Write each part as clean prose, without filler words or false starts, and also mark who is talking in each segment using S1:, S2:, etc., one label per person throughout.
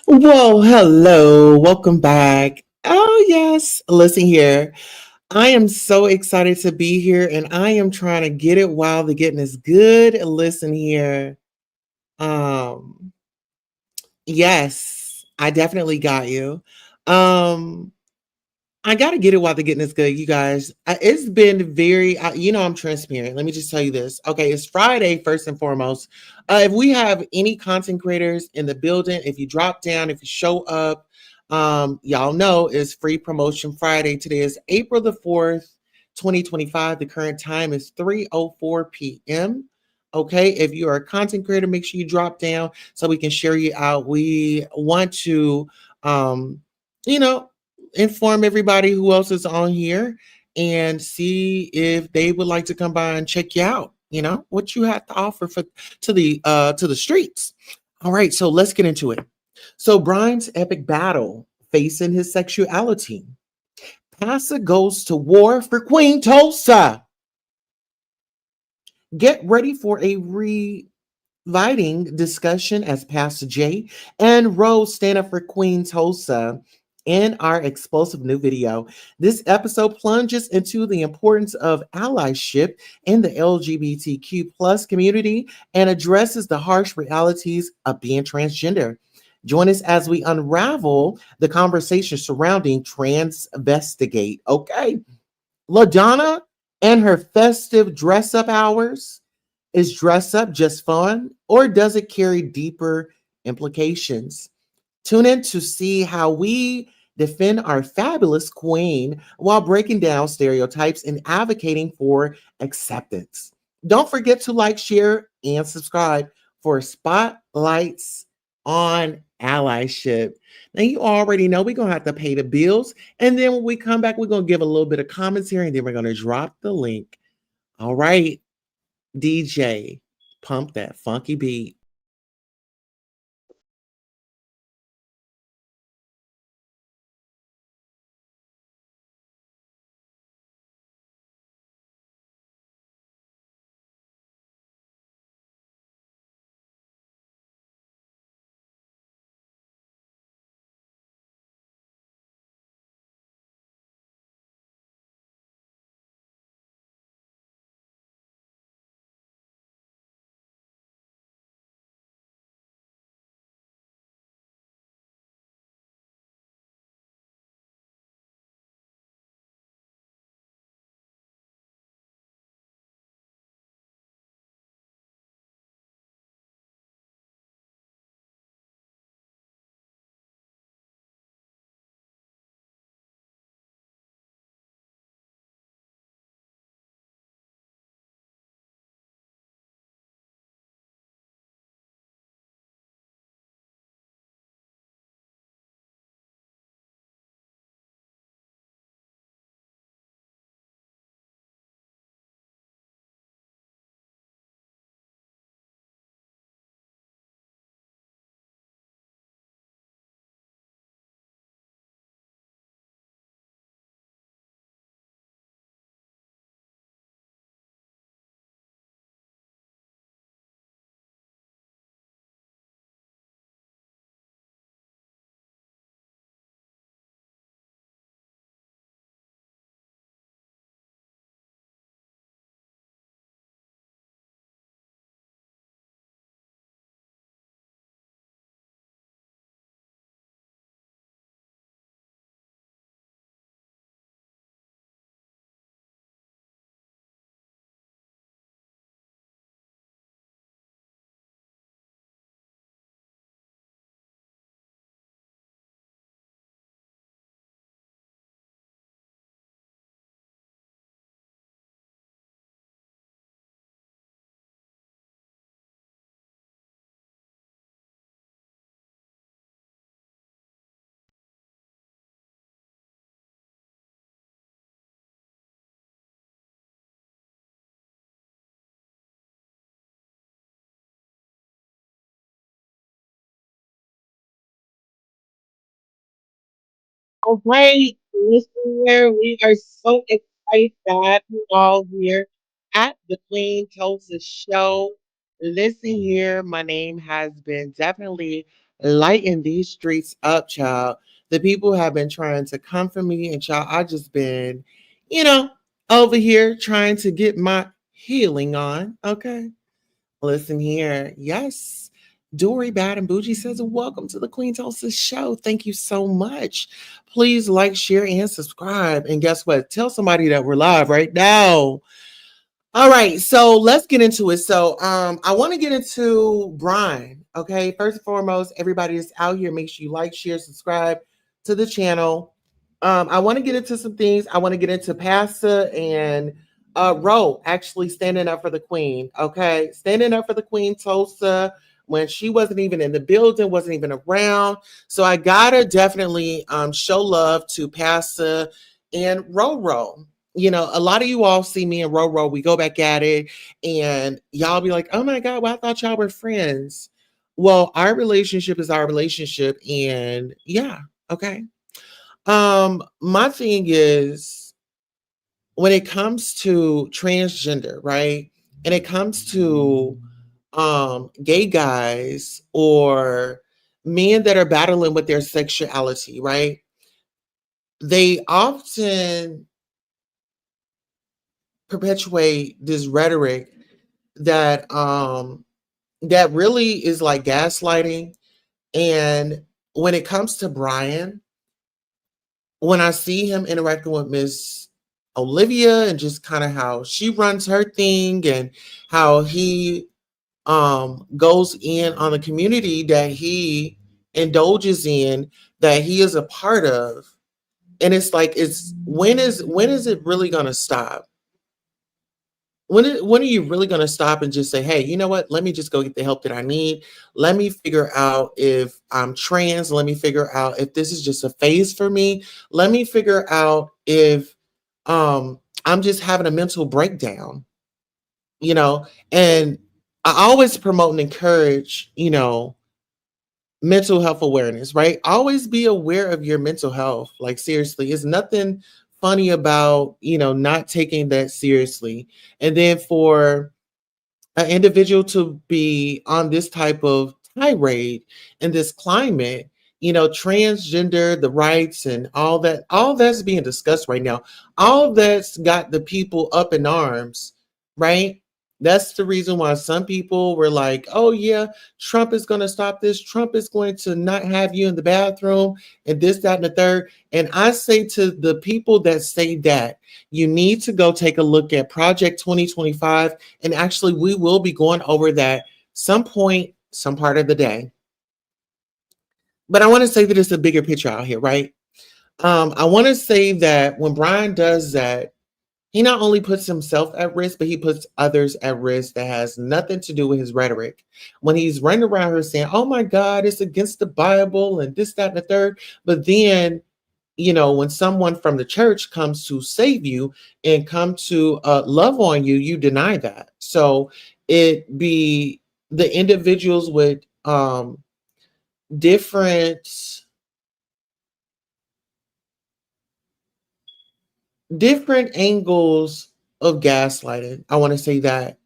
S1: Whoa, hello, welcome back. Oh, yes, listen here. I am so excited to be here and I am trying to get it while the getting is good. Listen here. Um, yes, I definitely got you. Um, I got to get it while the getting is good, you guys. It's been very, I'm transparent. Let me just tell you this. Okay, it's Friday, first and foremost. If we have any content creators in the building, if you drop down, if you show up, y'all know it's Free Promotion Friday. Today is April the 4th, 2025. The current time is 3:04 p.m. Okay, if you are a content creator, make sure you drop down so we can share you out. We want to, you know, inform everybody who else is on here and see if they would like to come by and check you out. You know what you have to offer for to the streets. All right, so let's get into it. So Brian's epic battle facing his sexuality. PASSA goes to war for Queen Tulsa. Get ready for a lighting discussion as Pastor Jay and Rose stand up for Queen Tulsa in our explosive new video. This episode plunges into the importance of allyship in the LGBTQ plus community and addresses the harsh realities of being transgender. Join us as we unravel the conversation surrounding Transvestigate. Okay. LaDonna and her festive dress up hours. Is dress up just fun or does it carry deeper implications? Tune in to see how we defend our fabulous queen while breaking down stereotypes and advocating for acceptance. Don't forget to like, share, and subscribe for spotlights on allyship. Now, you already know we're going to have to pay the bills. And then when we come back, we're going to give a little bit of commentary and then we're going to drop the link. All right. DJ, pump that funky beat. All right, listener, we are so excited that we're all here at the Queen Tulsa show. Listen here, my name has been definitely lighting these streets up, child. The people have been trying to come for me, and child, I just been, you know, over here trying to get my healing on. Okay. Listen here. Yes. Dory Bad and Bougie says, welcome to the Queen Tulsa show. Thank you so much. Please like, share, and subscribe. And guess what? Tell somebody that we're live right now. All right, so let's get into it. So I want to get into BRIINE. Okay. First and foremost, everybody that's out here, make sure you like, share, subscribe to the channel. I want to get into some things. I want to get into PASSA and Ro actually standing up for the Queen. Okay. Standing up for the Queen Tulsa when she wasn't even in the building, wasn't even around. So I gotta definitely show love to PASSA and Ro. You know, a lot of you all see me and Ro. We go back at it, and y'all be like, "Oh my god, well, I thought y'all were friends." Well, our relationship is our relationship, and yeah, okay. My thing is when it comes to transgender, right, and it comes to gay guys or men that are battling with their sexuality, right? They often perpetuate this rhetoric that really is like gaslighting. And when it comes to Brian, when I see him interacting with Miss Olivia and just kind of how she runs her thing and how he goes in on the community that he indulges in, that he is a part of, and it's like, it's when is it really going to stop? When are you really going to stop and just say, hey, you know what, let me just go get the help that I need. Let me figure out if I'm trans. Let me figure out if this is just a phase for me. Let me figure out if I'm just having a mental breakdown, you know. And I always promote and encourage, mental health awareness, right? Always be aware of your mental health. Like, seriously, it's nothing funny about, not taking that seriously. And then for an individual to be on this type of tirade in this climate, transgender, the rights and all that's being discussed right now, all that's got the people up in arms, right? That's the reason why some people were like, oh, yeah, Trump is going to stop this. Trump is going to not have you in the bathroom and this, that, and the third. And I say to the people that say that, you need to go take a look at Project 2025. And actually, we will be going over that some point, some part of the day. But I want to say that it's a bigger picture out here, right? I want to say that when Brian does that, he not only puts himself at risk, but he puts others at risk that has nothing to do with his rhetoric. When he's running around here saying, oh my God, it's against the Bible and this, that, and the third. But then, when someone from the church comes to save you and come to love on you, you deny that. So it be the individuals with different different angles of gaslighting. I want to say that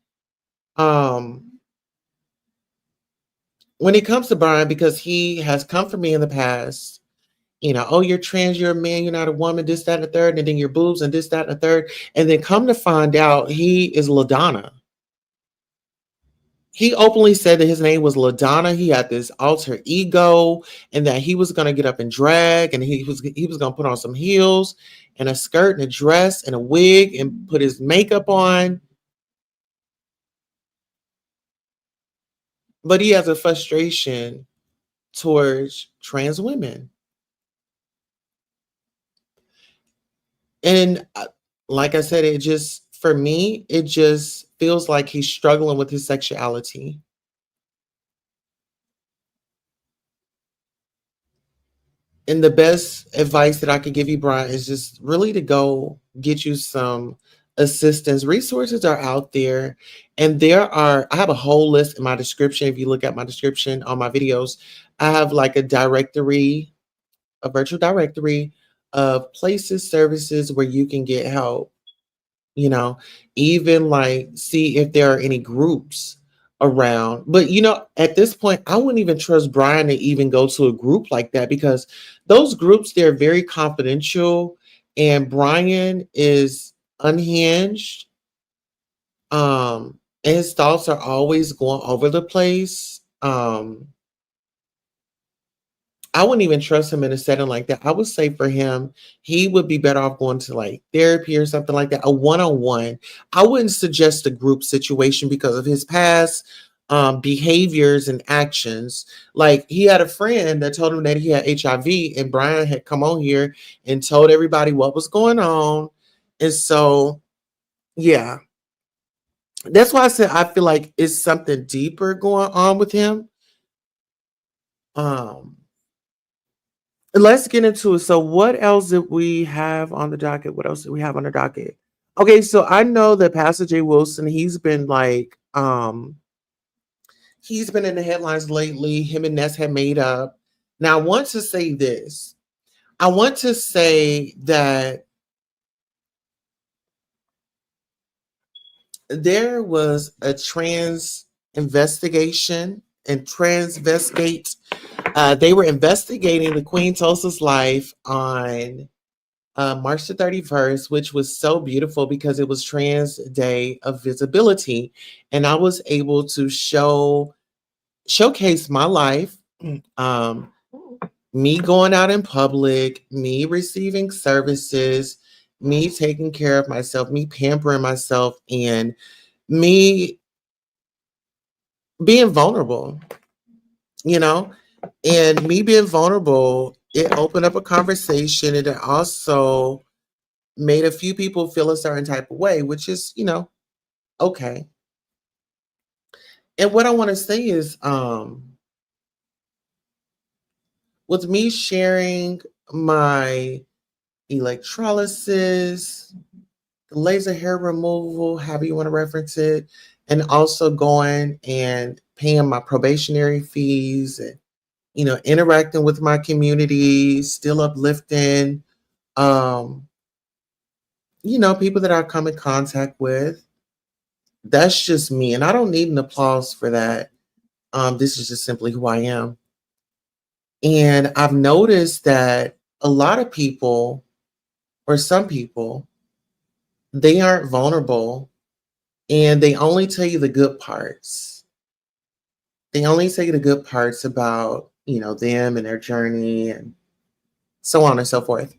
S1: um when it comes to Brian, because he has come for me in the past, oh, you're trans, you're a man, you're not a woman, this, that, and the third, and then your boobs and this, that, and the third. And then come to find out he is LaDonna. He openly said that his name was LaDonna. He had this alter ego, and that he was going to get up and drag, and he was going to put on some heels and a skirt and a dress and a wig and put his makeup on. But he has a frustration towards trans women. And like I said, it just, for me, it just feels like he's struggling with his sexuality. And the best advice that I could give you, Brian, is just really to go get you some assistance. Resources are out there. And I have a whole list in my description. If you look at my description on my videos, I have like a directory, a virtual directory of places, services where you can get help, you know, even like see if there are any groups around. But at this point, I wouldn't even trust Brian to even go to a group like that because those groups, they're very confidential, and Brian is unhinged. And his thoughts are always going over the place. I wouldn't even trust him in a setting like that. I would say for him, he would be better off going to like therapy or something like that, a one on one. I wouldn't suggest a group situation because of his past behaviors and actions. Like he had a friend that told him that he had HIV, and Brian had come on here and told everybody what was going on. And so, yeah, that's why I said I feel like it's something deeper going on with him. Um, Let's get into it. So, what else did we have on the docket? What else did we have on the docket? Okay, so I know that Pastor J. Wilson, he's been in the headlines lately. Him and Ness had made up. Now, I want to say this. I want to say that there was a trans investigation and transvestigate. They were investigating the Queen Tulsa's life on March the 31st, which was so beautiful because it was Trans Day of Visibility. And I was able to showcase my life, um, me going out in public, me receiving services, me taking care of myself, me pampering myself, and me being vulnerable, you know? And me being vulnerable, it opened up a conversation, and it also made a few people feel a certain type of way, which is, okay. And what I want to say is, with me sharing my electrolysis, laser hair removal, however you want to reference it, and also going and paying my probationary fees and, interacting with my community, still uplifting, um, people that I come in contact with. That's just me. And I don't need an applause for that. This is just simply who I am. And I've noticed that a lot of people, or some people, they aren't vulnerable and they only tell you the good parts. They only tell you the good parts about, them and their journey and so on and so forth.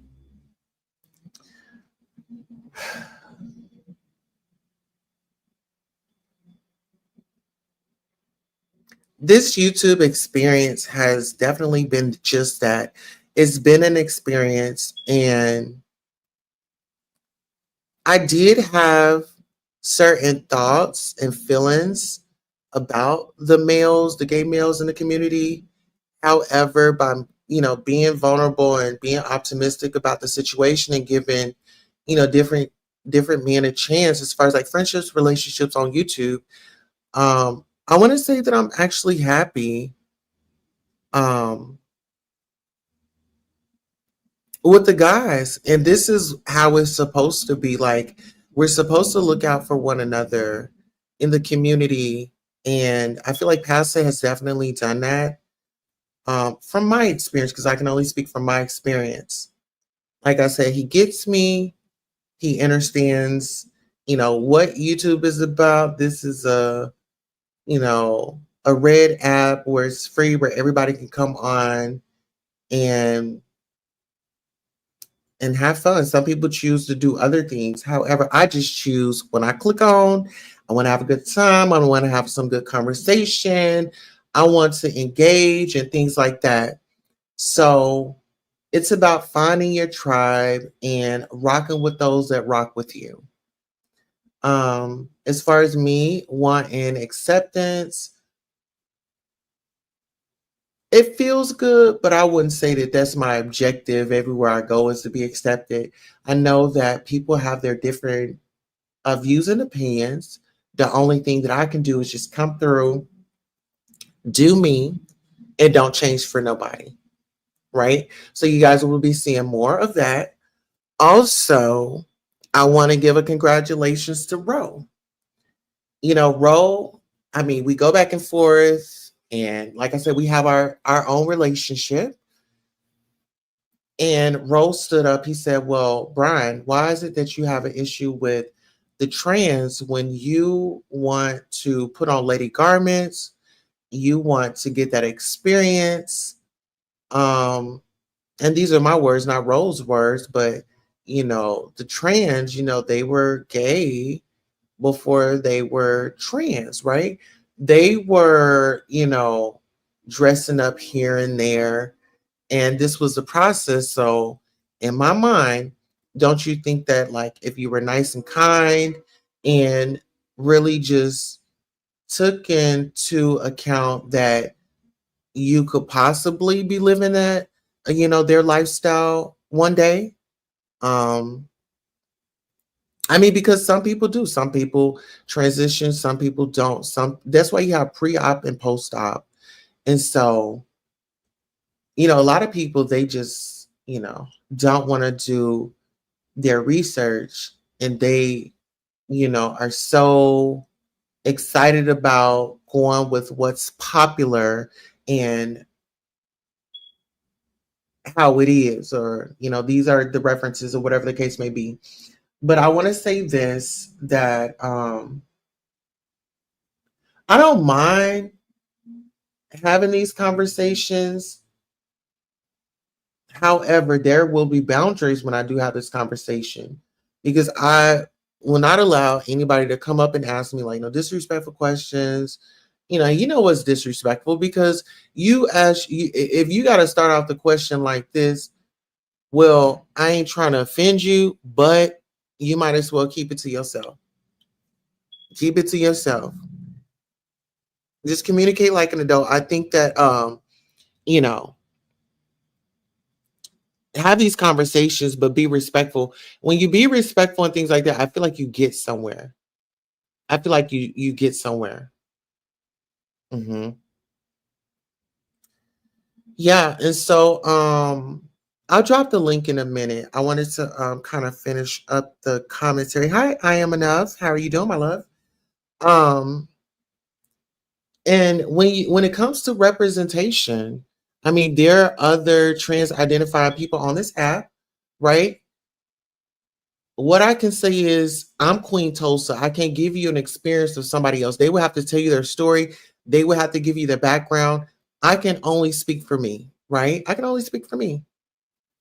S1: This YouTube experience has definitely been just that. It's been an experience, and I did have certain thoughts and feelings about the gay males in the community. However, by being vulnerable and being optimistic about the situation and giving, different men a chance as far as like friendships, relationships on YouTube, I want to say that I'm actually happy um with the guys. And this is how it's supposed to be. Like, we're supposed to look out for one another in the community. And I feel like PASSA has definitely done that, from my experience, because I can only speak from my experience. Like I said, he gets me, he understands, what YouTube is about. This is a red app where it's free, where everybody can come on and have fun. Some people choose to do other things. However, I just choose when I click on, I want to have a good time. I want to have some good conversation. I want to engage and things like that. So it's about finding your tribe and rocking with those that rock with you. As far as me wanting acceptance, it feels good, but I wouldn't say that that's my objective everywhere I go is to be accepted. I know that people have their different views and opinions. The only thing that I can do is just come through, do me, and don't change for nobody. right? So you guys will be seeing more of that. Also, I want to give a congratulations to Ro. Ro, I mean, we go back and forth, and like I said, we have our own relationship. And Ro stood up. He said, "Well, Brian, why is it that you have an issue with the trans when you want to put on lady garments? You want to get that experience?" Um, and these are my words, not Ro's words, but the trans, they were gay before they were trans, right? They were, dressing up here and there, and this was the process. So, in my mind, don't you think that, like, if you were nice and kind and really just took into account that you could possibly be living that, their lifestyle one day? Um, I mean, because some people do. Some people transition, some people don't. That's why you have pre-op and post-op. And so, a lot of people, they just, don't want to do their research, and they, are so excited about going with what's popular and how it is, or, these are the references or whatever the case may be. But I want to say this, that I don't mind having these conversations. However, there will be boundaries when I do have this conversation, because I will not allow anybody to come up and ask me, like, no disrespectful questions. What's disrespectful, because if you got to start off the question like this, well, I ain't trying to offend you, but you might as well keep it to yourself. Keep it to yourself. Just communicate like an adult. I think that you know, have these conversations, but be respectful. When you be respectful and things like that, I feel like you get somewhere. I feel like you get somewhere. hmm Yeah, and so I'll drop the link in a minute. I wanted to kind of finish up the commentary. Hi, I am enough. How are you doing, my love? Um, and when it comes to representation, I mean, there are other trans identified people on this app, right? What I can say is, I'm Queen Tulsa. I can't give you an experience of somebody else. They will have to tell you their story. They will have to give you their background. I can only speak for me, right? I can only speak for me.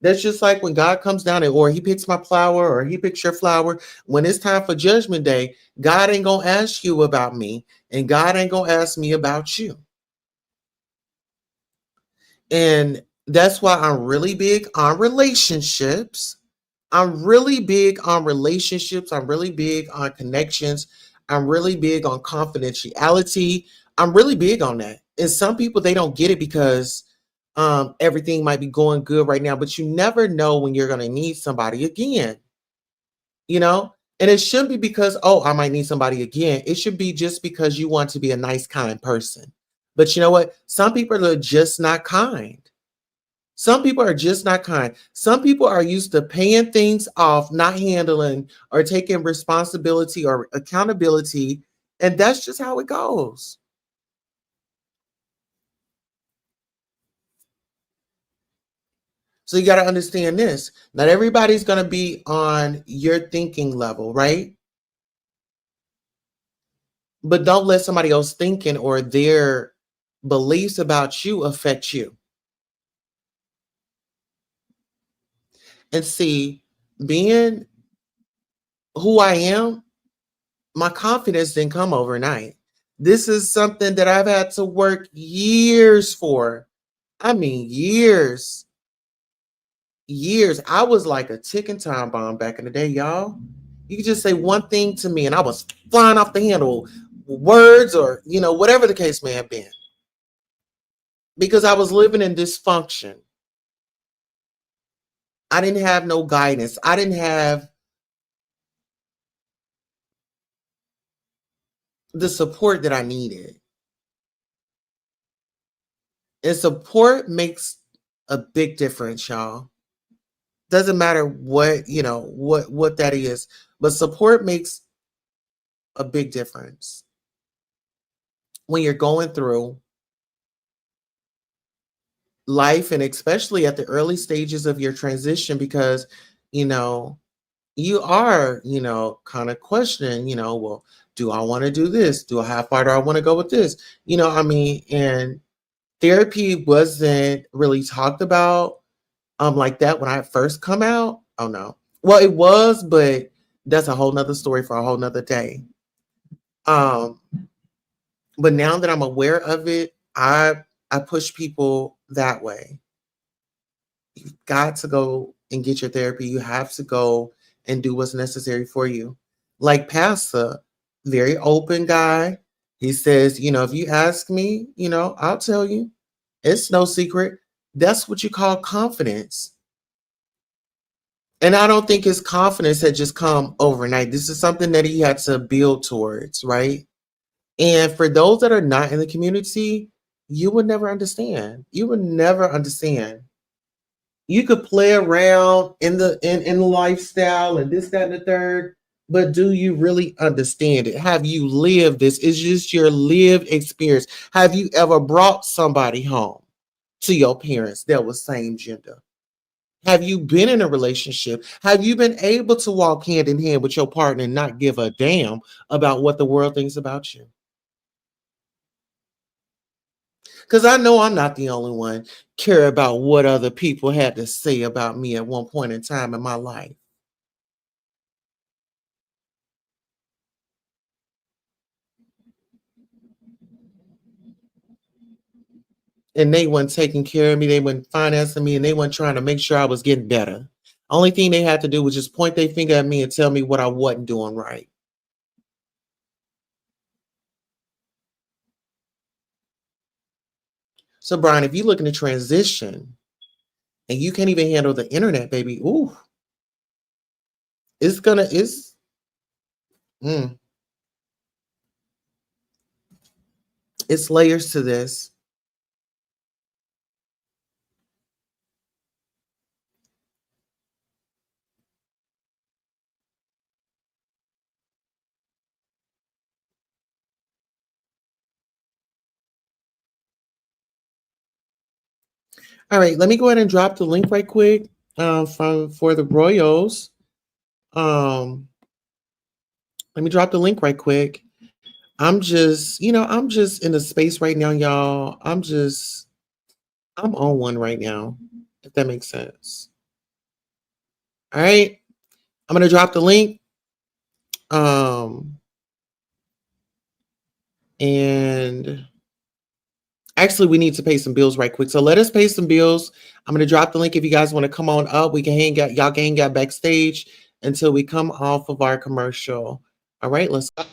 S1: That's just like when God comes down and, or he picks my flower or he picks your flower. When it's time for judgment day, God ain't gonna ask you about me, and God ain't gonna ask me about you. And that's why I'm really big on relationships. I'm really big on relationships. I'm really big on connections. I'm really big on confidentiality. I'm really big on that. And some people, they don't get it because everything might be going good right now, but you never know when you're going to need somebody again, you know? And it shouldn't be because, oh, I might need somebody again. It should be just because you want to be a nice, kind person. But you know what? Some people are just not kind. Some people are just not kind. Some people are used to paying things off, not handling or taking responsibility or accountability. And that's just how it goes. So you got to understand this. Not everybody's going to be on your thinking level, right? But don't let somebody else thinking or their beliefs about you affect you. And see, being who I am, my confidence didn't come overnight. This is something that I've had to work years for. I mean, years, years. I was like a ticking time bomb back in the day, y'all. You could just say one thing to me, and I was flying off the handle, words or, whatever the case may have been, because I was living in dysfunction. I didn't have no guidance. I didn't have the support that I needed. And support makes a big difference, y'all. Doesn't matter what, what that is, but support makes a big difference when you're going through life, and especially at the early stages of your transition, because you know you are, kind of questioning, well, do I want to do this? How far do I want to go with this? And therapy wasn't really talked about like that when I first come out. Oh no. Well, it was, but that's a whole nother story for a whole nother day. Um, but now that I'm aware of it, I push people that way. You've got to go and get your therapy. You have to go and do what's necessary for you. Like PASSA, very open guy. He says, if you ask me, I'll tell you. It's no secret. That's what you call confidence. And I don't think his confidence had just come overnight. This is something that he had to build towards, right? And for those that are not in the community, you would never understand. You would never understand. You could play around in the lifestyle and this, that, and the third, but do you really understand it? Have you lived this? Is just your lived experience? Have you ever brought somebody home to your parents that was same gender? Have you been in a relationship? Have you been able to walk hand in hand with your partner and not give a damn about what the world thinks about you? Because I know I'm not the only one care about what other people had to say about me at one point in time in my life. And they weren't taking care of me, they weren't financing me, and they weren't trying to make sure I was getting better. Only thing they had to do was just point their finger at me and tell me what I wasn't doing right. So, Brian, if you're looking to transition and you can't even handle the internet, baby, ooh, it's gonna, mm, it's layers to this. All right, let me go ahead and drop the link right quick from for the Royals. Um, Let me drop the link right quick. I'm just in a space right now, y'all. I'm on one right now, if that makes sense. All right. I'm gonna drop the link. Um, and actually we need to pay some bills right quick. So let us pay some bills. I'm gonna drop the link if you guys want to come on up. We can hang out, y'all can hang out backstage until we come off of our commercial. All right, let's go.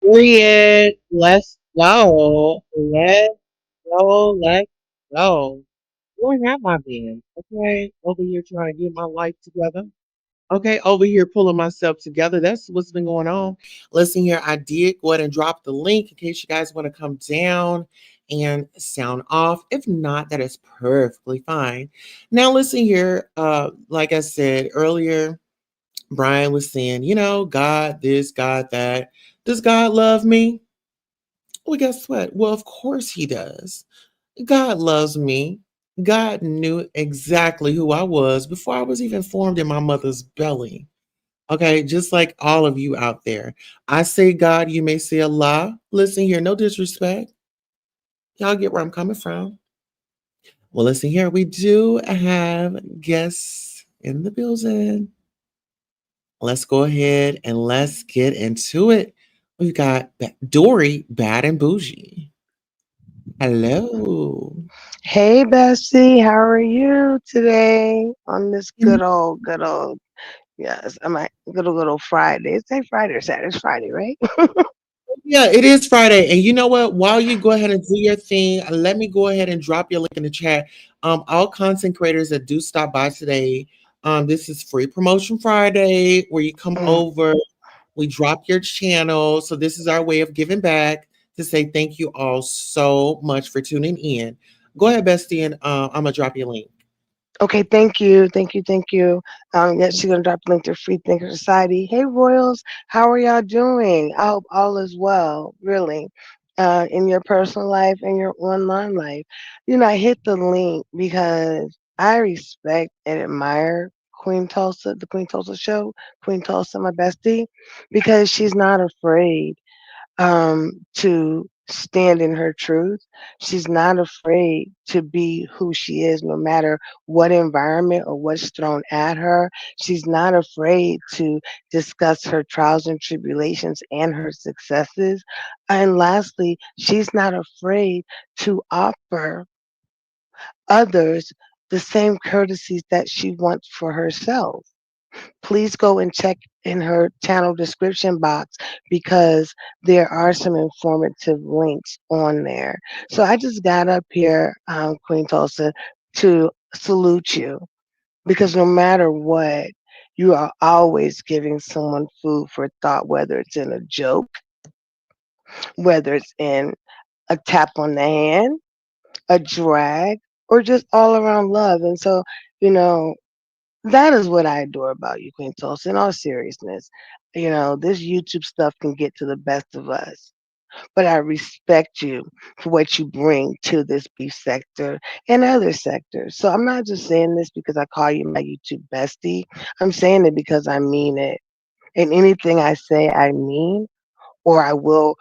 S1: Period. Let's go. Let's go. Let's go. Where have I been? Okay. Over here trying to get my life together. Okay, over here pulling myself together. That's what's been going on. Listen here, I did go ahead and drop the link in case you guys want to come down and sound off. If not, that is perfectly fine. Now, listen here. Like I said earlier, Brian was saying, God this, God that. Does God love me? Well, guess what? Well, of course he does. God loves me. God knew exactly who I was before I was even formed in my mother's belly. Okay, just like all of you out there. I say God, you may say Allah. Listen here, no disrespect. Y'all get where I'm coming from. Well, listen here, we do have guests in the building. Let's go ahead and let's get into it. We've got Dory, Bad and Bougie. Hello.
S2: Hey, Bessie, how are you today on this good old, yes, I'm at good old Friday. It's a Friday or Saturday? It's Friday, right?
S1: Yeah, it is Friday. And you know what? While you go ahead and do your thing, let me go ahead and drop your link in the chat. All content creators that do stop by today, this is Free Promotion Friday where you come
S2: Mm.
S1: over, we drop your channel. So this is our way of giving back to say thank you all so much for tuning in. Go ahead, Bestie, and I'm gonna drop your link.
S2: Okay, thank you. Yes, she's gonna drop a link to Free Thinker Society. Hey, Royals, how are y'all doing? I hope all is well, really, in your personal life and your online life. I hit the link because I respect and admire Queen Tulsa, the Queen Tulsa show, Queen Tulsa, my bestie, because she's not afraid to stand in her truth. She's not afraid to be who she is, no matter what environment or what's thrown at her. She's not afraid to discuss her trials and tribulations and her successes. And lastly, she's not afraid to offer others the same courtesies that she wants for herself. Please go and check in her channel description box because there are some informative links on there. So I just got up here, Queen Tulsa, to salute you because no matter what, you are always giving someone food for thought, whether it's in a joke, whether it's in a tap on the hand, a drag, or just all around love. And so, you know, that is what I adore about you, Queen Tulsa. In all seriousness, this YouTube stuff can get to the best of us, but I respect you for what you bring to this beef sector and other sectors. So I'm not just saying this because I call you my YouTube bestie. I'm saying it because I mean it. And anything I say, I mean, or I will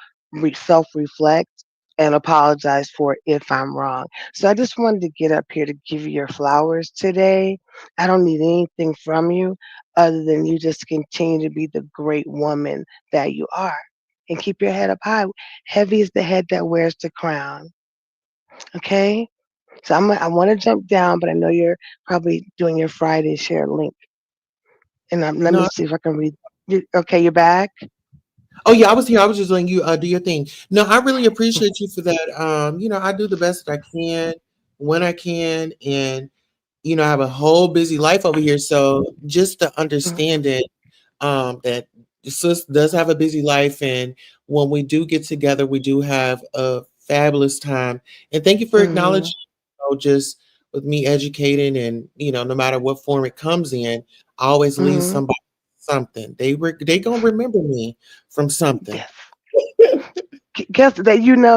S2: self reflect and apologize for it if I'm wrong. So I just wanted to get up here to give you your flowers today. I don't need anything from you other than you just continue to be the great woman that you are and keep your head up high. Heavy is the head that wears the crown. Okay? So I want to jump down, but I know you're probably doing your Friday share link. And let me
S1: No,
S2: see if I can read. Okay, you're back?
S1: oh yeah, I was here. I was just letting you do your thing. No, I really appreciate you for that. I do the best that I can when I can, and I have a whole busy life over here. So just to understand it, that sis does have a busy life, and when we do get together, we do have a fabulous time. And thank you for
S2: Mm-hmm.
S1: acknowledging, just with me educating, and no matter what form it comes in, I always leave
S2: Mm-hmm.
S1: somebody something. They gonna remember me from something.
S2: Yes. Guess that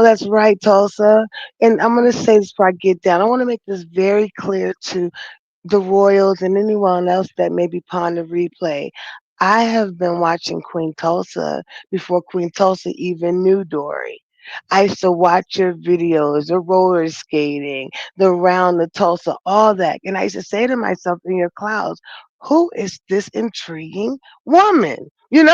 S2: that's right, Tulsa. And I'm gonna say this before I get down. I want to make this very clear to the Royals and anyone else that may be upon the replay. I have been watching Queen Tulsa before Queen Tulsa even knew Dory. I used to watch your videos, the roller skating, the round, the Tulsa, all that. And I used to say to myself in your clouds, who is this intriguing woman? And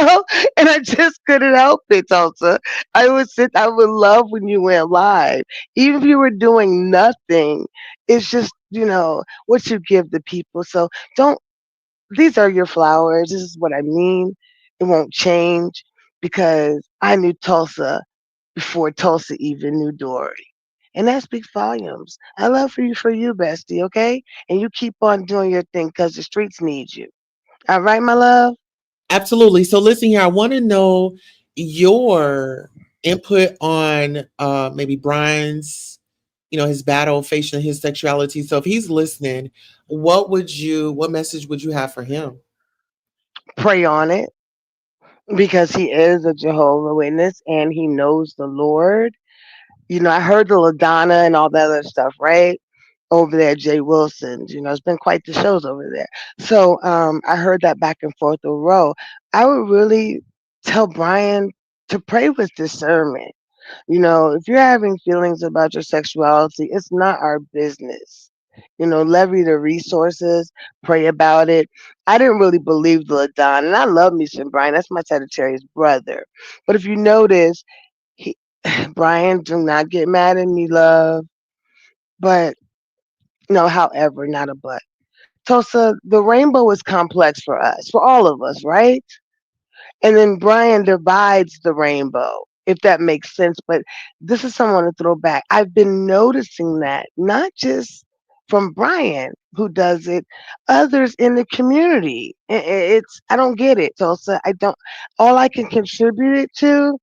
S2: I just couldn't help it, Tulsa. I would love when you went live. Even if you were doing nothing, it's just, what you give the people. So don't, these are your flowers. This is what I mean. It won't change because I knew Tulsa before Tulsa even knew Dory. And that speaks volumes. I love for you, bestie, okay? And you keep on doing your thing because the streets need you. All right, my love?
S1: Absolutely. So listen here, I want to know your input on maybe Brian's, his battle facing his sexuality. So if he's listening, what message would you have for him?
S2: Pray on it because he is a Jehovah Witness and he knows the Lord. You know, I heard the LaDonna and all that other stuff, right? Over there, Jay Wilson's. You know, it's been quite the shows over there. So I heard that back and forth a row. I would really tell Brian to pray with discernment. You know, if you're having feelings about your sexuality, it's not our business. You know, levy the resources, pray about it. I didn't really believe the LaDonna, and I love me some Brian. That's my Sagittarius brother. But if you notice, he, Brian, do not get mad at me, love. But no, however, not a but. Tulsa, the rainbow is complex for us, for all of us, right? And then Brian divides the rainbow, if that makes sense. But this is someone to throw back. I've been noticing that, not just from Brian, who does it, others in the community. It's, I don't get it, Tulsa. I don't, all I can contribute it to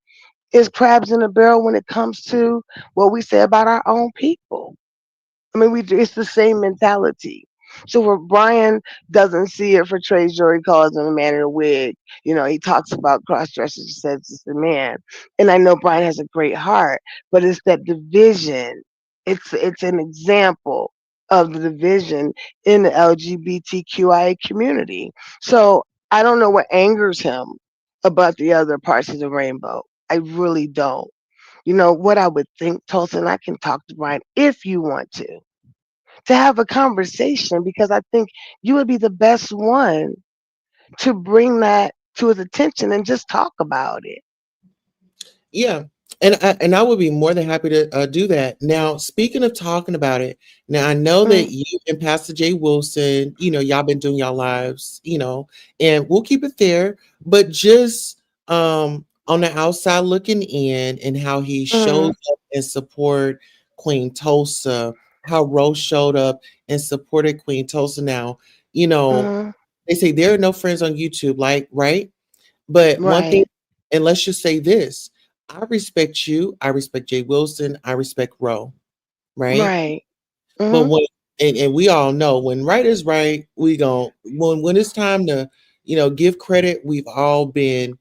S2: is crabs in a barrel when it comes to what we say about our own people. I mean, it's the same mentality. So where Brian doesn't see it for Trey Jory calls him a man in a wig. You know, he talks about cross dressers, he says it's a man. And I know Brian has a great heart, but it's that division. It's an example of the division in the LGBTQIA community. So I don't know what angers him about the other parts of the rainbow. I really don't. You know what I would think, Tulsa, and I can talk to Brian if you want to have a conversation because I think you would be the best one to bring that to his attention and just talk about it.
S1: Yeah. And I would be more than happy to do that. Now, speaking of talking about it, now I know that
S2: Mm,
S1: you and Pastor Jay Wilson, y'all been doing y'all lives, and we'll keep it there. But just on the outside looking in, and how he shows
S2: mm,
S1: up and support Queen Tulsa, how Rose showed up and supported Queen Tulsa. Now, you know,
S2: mm,
S1: they say there are no friends on YouTube, like, right? But one thing,
S2: right,
S1: and let's just say this: I respect you. I respect Jay Wilson. I respect Roe. Right.
S2: right.
S1: But
S2: Hmm.
S1: and we all know when right is right, we gon' when it's time to give credit. We've all been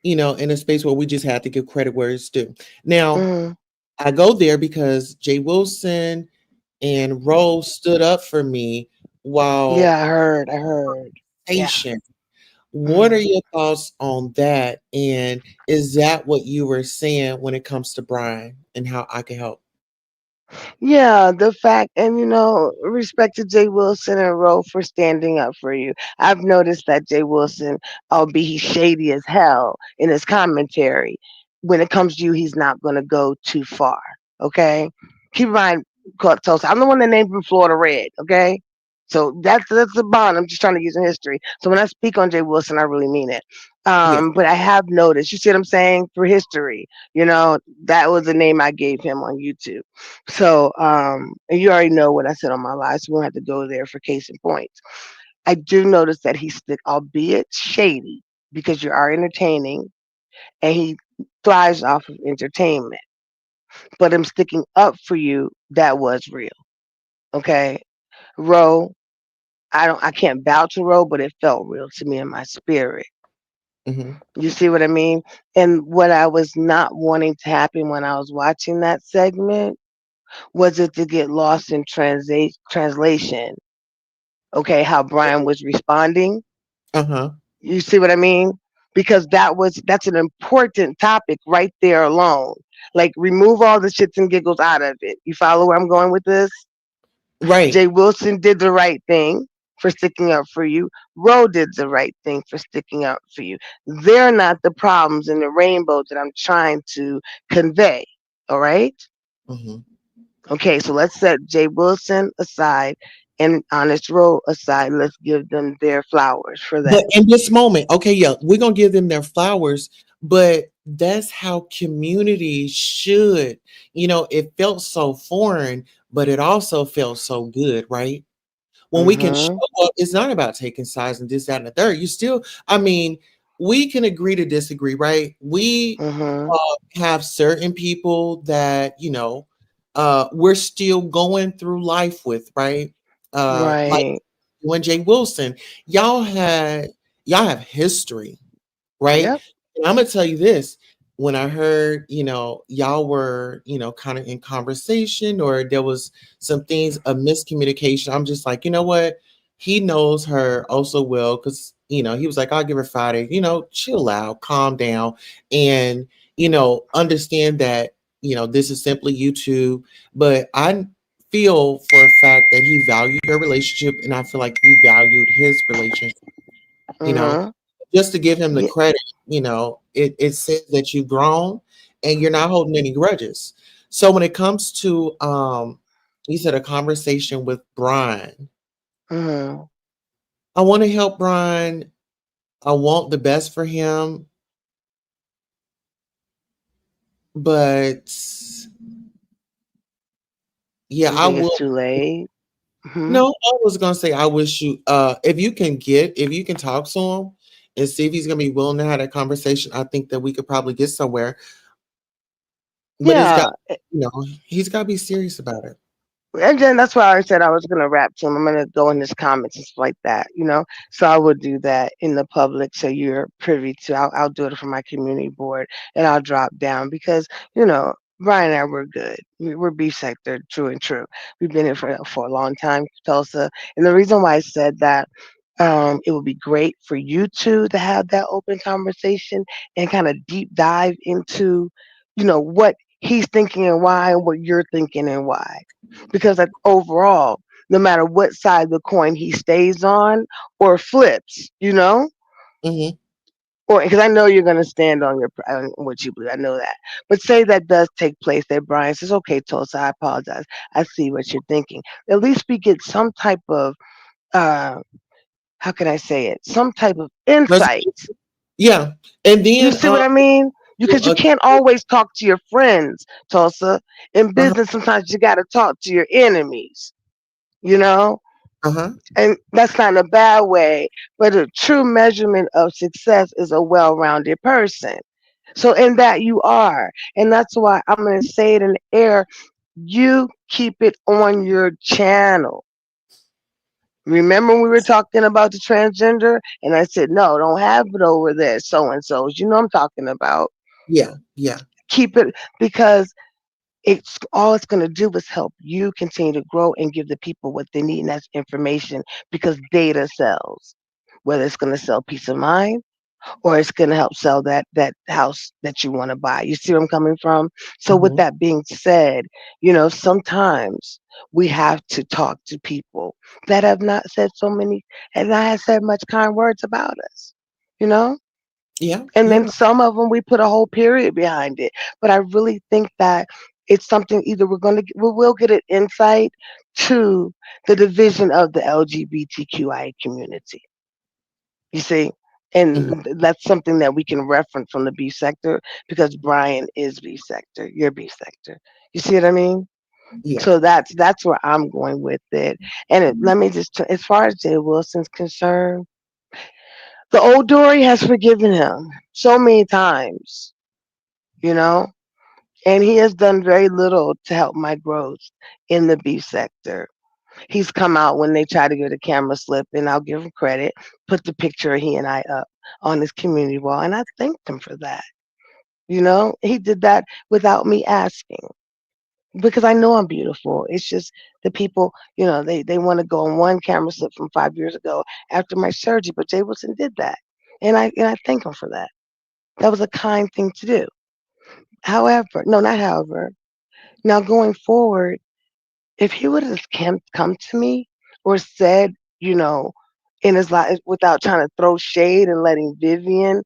S1: in a space where we just have to give credit where it's due. Now
S2: Mm.
S1: I go there because Jay Wilson and Roe stood up for me while
S2: Yeah, I heard. I heard. Yeah.
S1: patient. What are
S2: Mm.
S1: your thoughts on that? And is that what you were saying when it comes to Brian and how I can help?
S2: Yeah, the fact, and you know, respect to Jay Wilson and Roe for standing up for you. I've noticed that Jay Wilson, albeit he's shady as hell in his commentary, when it comes to you, he's not going to go too far. Okay, keep in mind, Tulsa. I'm the one that named him Florida Red. Okay, so that's the bond. I'm just trying to use in history. So when I speak on Jay Wilson, I really mean it.
S1: Yeah.
S2: But I have noticed. You see what I'm saying? For history, you know, that was the name I gave him on YouTube. So, and you already know what I said on my live, so we don't have to go there for case in point. I do notice that he's stick, albeit shady, because you are entertaining, and he thrives off of entertainment. But him sticking up for you, that was real. Okay, Ro, I can't vouch for Ro, but it felt real to me in my spirit.
S1: Hmm.
S2: You see what I mean? And what I was not wanting to happen when I was watching that segment was it to get lost in translation. Okay, how Brian was responding.
S1: Uh huh.
S2: You see what I mean? Because that's an important topic right there alone. Like remove all the shits and giggles out of it. You follow where I'm going with this?
S1: Right.
S2: Jay Wilson did the right thing for sticking up for you. Roe did the right thing for sticking up for you. They're not the problems in the rainbow that I'm trying to convey. All right?
S1: Hmm.
S2: Okay, so let's set Jay Wilson aside and Honest Rowe aside. Let's give them their flowers for
S1: But
S2: that.
S1: in this moment, okay, yeah, we're gonna give them their flowers. but that's how community should, it felt so foreign, but it also felt so good, right? When we can show
S2: Mhm.
S1: up, it's not about taking sides and this, that, and the third. You still, I mean, we can agree to disagree, right? We
S2: Mhm.
S1: have certain people that, we're still going through life with, right? Like
S2: Right.
S1: you and Jay Wilson, y'all had y'all have history, right?
S2: Yep.
S1: And I'm gonna tell you this. When I heard, y'all were, kind of in conversation or there was some things, a miscommunication, I'm just like, you know what? He knows her also well because, he was like, I'll give her Friday, chill out, calm down, and, understand that, this is simply YouTube. But I feel for a fact that he valued your relationship and I feel like you valued his relationship, you know,
S2: Mhm.
S1: just to give him the
S2: Yeah.
S1: credit, it says that you've grown and you're not holding any grudges. So when it comes to you said a conversation with Brian,
S2: Mhm.
S1: I want to help Brian. I want the best for him, but yeah,
S2: You
S1: I
S2: think it's
S1: will.
S2: too late? Mhm.
S1: No, I was gonna say I wish you if you can talk to him and see if he's gonna be willing to have that conversation, I think that we could probably get somewhere. But it's got
S2: Yeah.
S1: he's gotta be serious about it.
S2: And then that's why I said I was gonna rap to him. I'm gonna go in his comments and stuff like that, you know. So I would do that in the public, so you're privy to. I'll do it for my community board, and I'll drop down because Brian and I we're good. We're B sector, true and true. We've been here for a long time, Tulsa, and the reason why I said that. It would be great for you two to have that open conversation and kind of deep dive into, what he's thinking and why, and what you're thinking and why because like overall, no matter what side of the coin he stays on or flips,
S1: Mhm,
S2: or because I know you're going to stand on on what you believe, I know that. But say that does take place, that Brian says, "Okay, Tulsa, I apologize. I see what you're thinking." At least we get some type of uh, how can I say it? Some type of insight.
S1: resolution. Yeah, and
S2: You
S1: then,
S2: see what I mean? Because you
S1: uh,
S2: can't always talk to your friends, Tulsa. In
S1: uh-huh,
S2: business, sometimes you got to talk to your enemies. You know,
S1: uh-huh,
S2: and that's not in a bad way, but a true measurement of success is a well-rounded person. So in that you are, and that's why I'm going to say it in the air. You keep it on your channel. Remember we were talking about the transgender, and I said no, don't have it over there, so and so. You know what I'm talking about.
S1: yeah, yeah,
S2: Keep it because it's going to do is help you continue to grow and give the people what they need, and that's information because data sells. Whether it's going to sell peace of mind or it's going to help sell that house that you want to buy. You see where I'm coming from? So with
S1: mhm,
S2: that being said, sometimes we have to talk to people that have not said so many and not have said much kind words about us. You know?
S1: yeah,
S2: And
S1: you're
S2: then
S1: right.
S2: some of them we put a whole period behind it. But I really think that it's something either we will get an insight to the division of the LGBTQI community. You see,
S1: Mhm,
S2: and that's something that we can reference from the B sector because Brian is B sector. You're B sector. You see what I mean?
S1: yeah,
S2: So that's where I'm going with it. And let me just, as far as Jay Wilson's concerned, the old Dory has forgiven him so many times, you know, and he has done very little to help my growth in the beef sector. He's come out when they try to get a camera slip, and I'll give him credit, put the picture of he and I up on his community wall, and I thanked him for that. He did that without me asking because I know I'm beautiful. It's just the people, they want to go on one camera slip from 5 years ago after my surgery, but Jay Wilson did that, and I thank him for that. That was a kind thing to do. However, no, not however. Now going forward, if he would have come to me or said, you know, in his life without trying to throw shade and letting Vivian,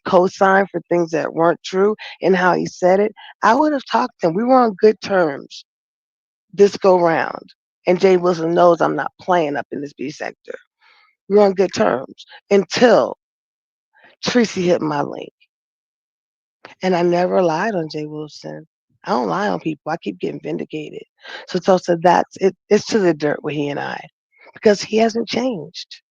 S2: co-sign for things that weren't true and how he said it, I would have talked to him. We were on good terms this go round. And Jay Wilson knows I'm not playing up in this B sector. We were on good terms until Tracy hit my link. And I never lied on Jay Wilson. I don't lie on people. I keep getting vindicated. So Tulsa, that's it. It's to the dirt with he and I, because he hasn't changed,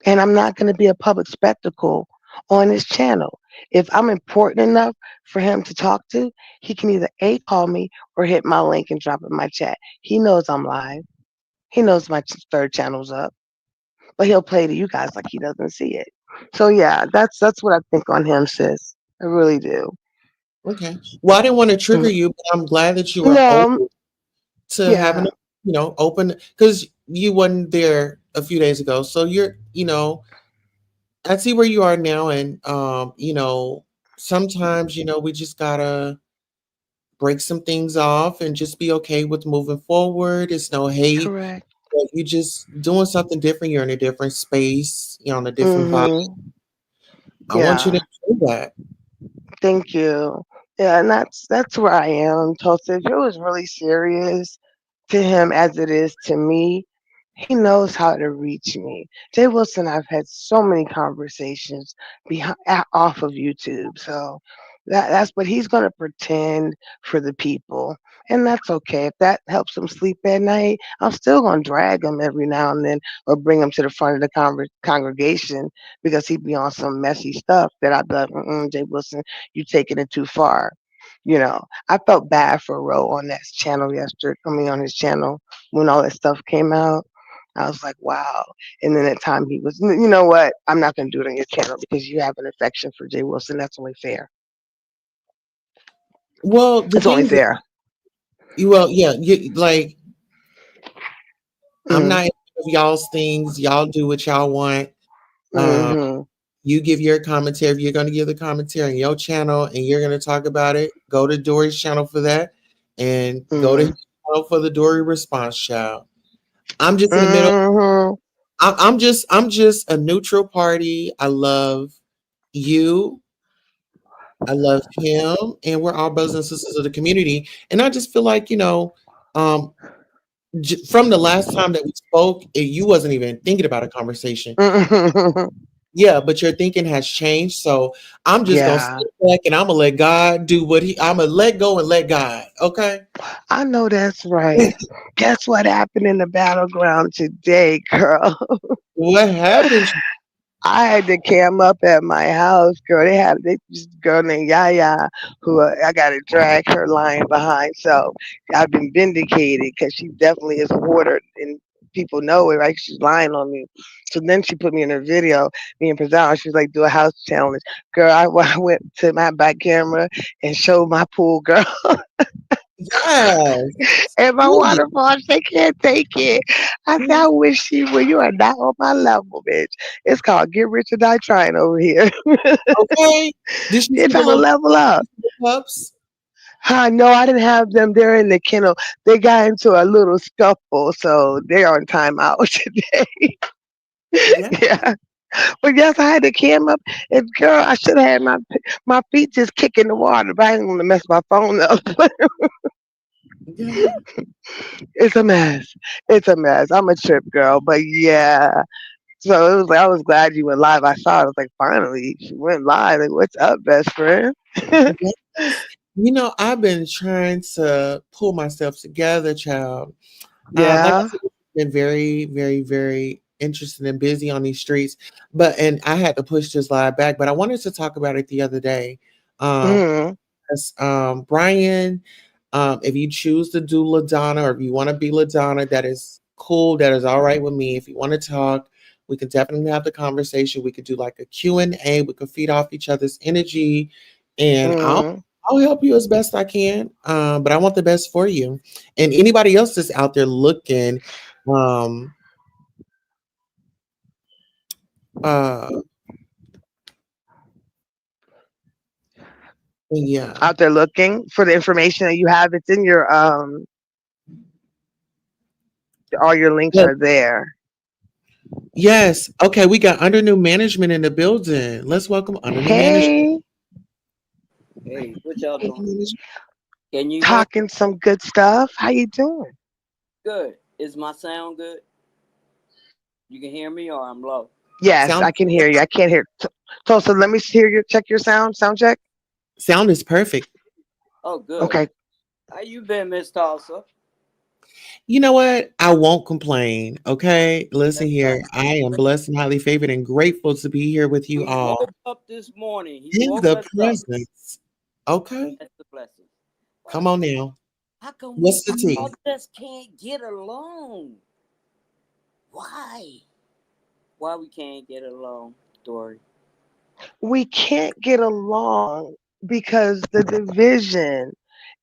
S2: and I'm not going to be a public spectacle on his channel. If I'm important enough for him to talk to, he can either A, call me, or hit my link and drop it in my chat. He knows I'm live. He knows my third channel's up, but he'll play to you guys like he doesn't see it. So yeah, that's what I think on him, sis. I really do.
S1: Okay. Well, I didn't want to trigger
S2: Mm.
S1: you, but I'm glad that you were
S2: No,
S1: open to having,
S2: yeah,
S1: open because you wasn't there a few days ago. So I see where you are now, and sometimes we just gotta break some things off and just be okay with moving forward. It's no hate.
S2: correct.
S1: But you just doing something different. You're in a different space. You're on a different vibe.
S2: Mhm.
S1: I want you to
S2: Yeah.
S1: do that.
S2: Thank you. Yeah, and that's where I am, Tulsa. If it was really serious to him as it is to me, he knows how to reach me. Jay Wilson, I've had so many conversations off of YouTube. So that's what he's going to pretend for the people. And that's okay. If that helps him sleep at night, I'm still going to drag him every now and then or bring him to the front of the congregation because he'd be on some messy stuff that I'd be like, Jay Wilson, you taking it too far. I felt bad for Ro on that channel yesterday. I mean, on his channel when all that stuff came out. I was like, wow. And then at time he was, you know what? I'm not going to do it on your channel because you have an affection for Jay Wilson. That's only fair.
S1: Well, the
S2: It's only
S1: thing is,
S2: fair.
S1: yeah, I'm
S2: Mm-hmm.
S1: not into y'all's things. Y'all do what y'all want. Um,
S2: Mm-hmm.
S1: you give your commentary. If you're going to give the commentary on your channel and you're going to talk about it, go to Dory's channel for that, and go to his
S2: Mm-hmm.
S1: channel for the Dory response, child. I'm just in the middle.
S2: Mm-hmm.
S1: I'm just a neutral party. I love you. I love him, and we're all brothers and sisters of the community. And I just feel like um, from the last time that we spoke, you wasn't even thinking about a conversation.
S2: Mm-hmm.
S1: Yeah, but your thinking has changed. So I'm just gonna
S2: Yeah,
S1: sit back and I'm gonna let God do what he. I'm gonna let go and let God. Okay.
S2: I know that's right. Guess what happened in the battleground today, girl?
S1: What happened?
S2: I had to cam up at my house, girl. They this girl named Yaya who I got to drag her lying behind. So I've been vindicated because she definitely is a hoarder, and people know it. Right? She's lying on me. So then she put me in her video, me and Pazan. She was like, "Do a house challenge, girl." I went to my back camera and showed my pool, girl,
S1: Yes.
S2: and my
S1: Really?
S2: waterfalls. They can't take it. I said, "I wish she would. You are not on my level, bitch." It's called "Get Rich or Die Trying" over here.
S1: Okay. Did she
S2: They're
S1: see the
S2: trying to
S1: little
S2: level up.
S1: pups?
S2: Huh, no, I didn't have them. They're in the kennel. They got into a little scuffle, so they're on timeout today.
S1: Yeah.
S2: Yeah. But yes, I had the cam up. And girl, I should have had my feet just kicking the water, but I didn't want to mess my phone up.
S1: Yeah.
S2: It's a mess. It's a mess. I'm a trip girl, but yeah. So it was like I was glad you went live. I saw it. I was like, finally, she went live. Like, what's up, best friend?
S1: Yes. I've been trying to pull myself together, child. Like I
S2: Yeah.
S1: said, it's been very, very, very interesting and busy on these streets. And I had to push this live back, but I wanted to talk about it the other day. Um,
S2: Mm.
S1: Brian, if you choose to do LaDonna or if you want to be LaDonna, that is cool. That is all right with me. If you want to talk, we can definitely have the conversation. We could do like a Q&A. We could feed off each other's energy, and
S2: Mm.
S1: I'll help you as best I can. But I want the best for you and anybody else that's out there looking. Um, uh, yeah.
S2: Out there looking for the information that you have. It's in your all your links
S1: Yes.
S2: are there.
S1: Yes. Okay. We got under new management in the building. Let's welcome under new management.
S2: Hey,
S3: Hey, what y'all
S1: Under
S3: doing?
S1: new management.
S3: Can you hear me?
S2: talking some good stuff. How you doing?
S3: Good. Is my sound good? You can hear me or I'm low?
S2: Yes,
S1: Sound
S2: I can hear you. I can't hear. Tulsa, let me hear your check your sound. Sound check.
S1: Sound is perfect.
S3: Oh, good.
S2: Okay.
S3: How you been, Miss Tulsa?
S1: You know what? I won't complain. Okay. Listen
S3: That's
S1: here.
S3: right.
S1: I am blessed and highly favored and grateful to be here with you
S3: He
S1: all
S3: woke up this morning. He
S1: in
S3: woke
S1: the
S3: us up.
S1: presence. Okay.
S3: That's the blessing.
S1: Come
S3: Why?
S1: on now.
S3: How come we
S1: What's the tea?
S3: all just can't get along? Why? Why we can't get along, Dory?
S2: We can't get along because the division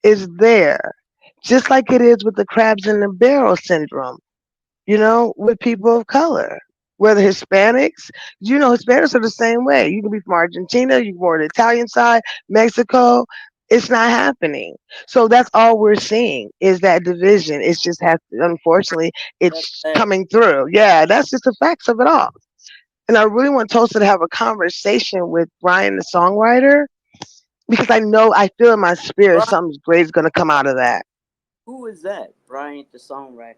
S2: is there, just like it is with the crabs in the barrel syndrome, with people of color. Whether Hispanics, Hispanics are the same way. You can be from Argentina, you can go to the Italian side, Mexico. It's not happening. So that's all we're seeing is that division. It's just unfortunately,
S3: That's
S2: it's
S3: sad.
S2: coming through. Yeah, that's just the facts of it all. And I really want Tulsa to have a conversation with Brian, the songwriter, because I feel in my spirit
S3: Brian,
S2: something great is going to come out of that.
S3: who is that? Brian, the songwriter.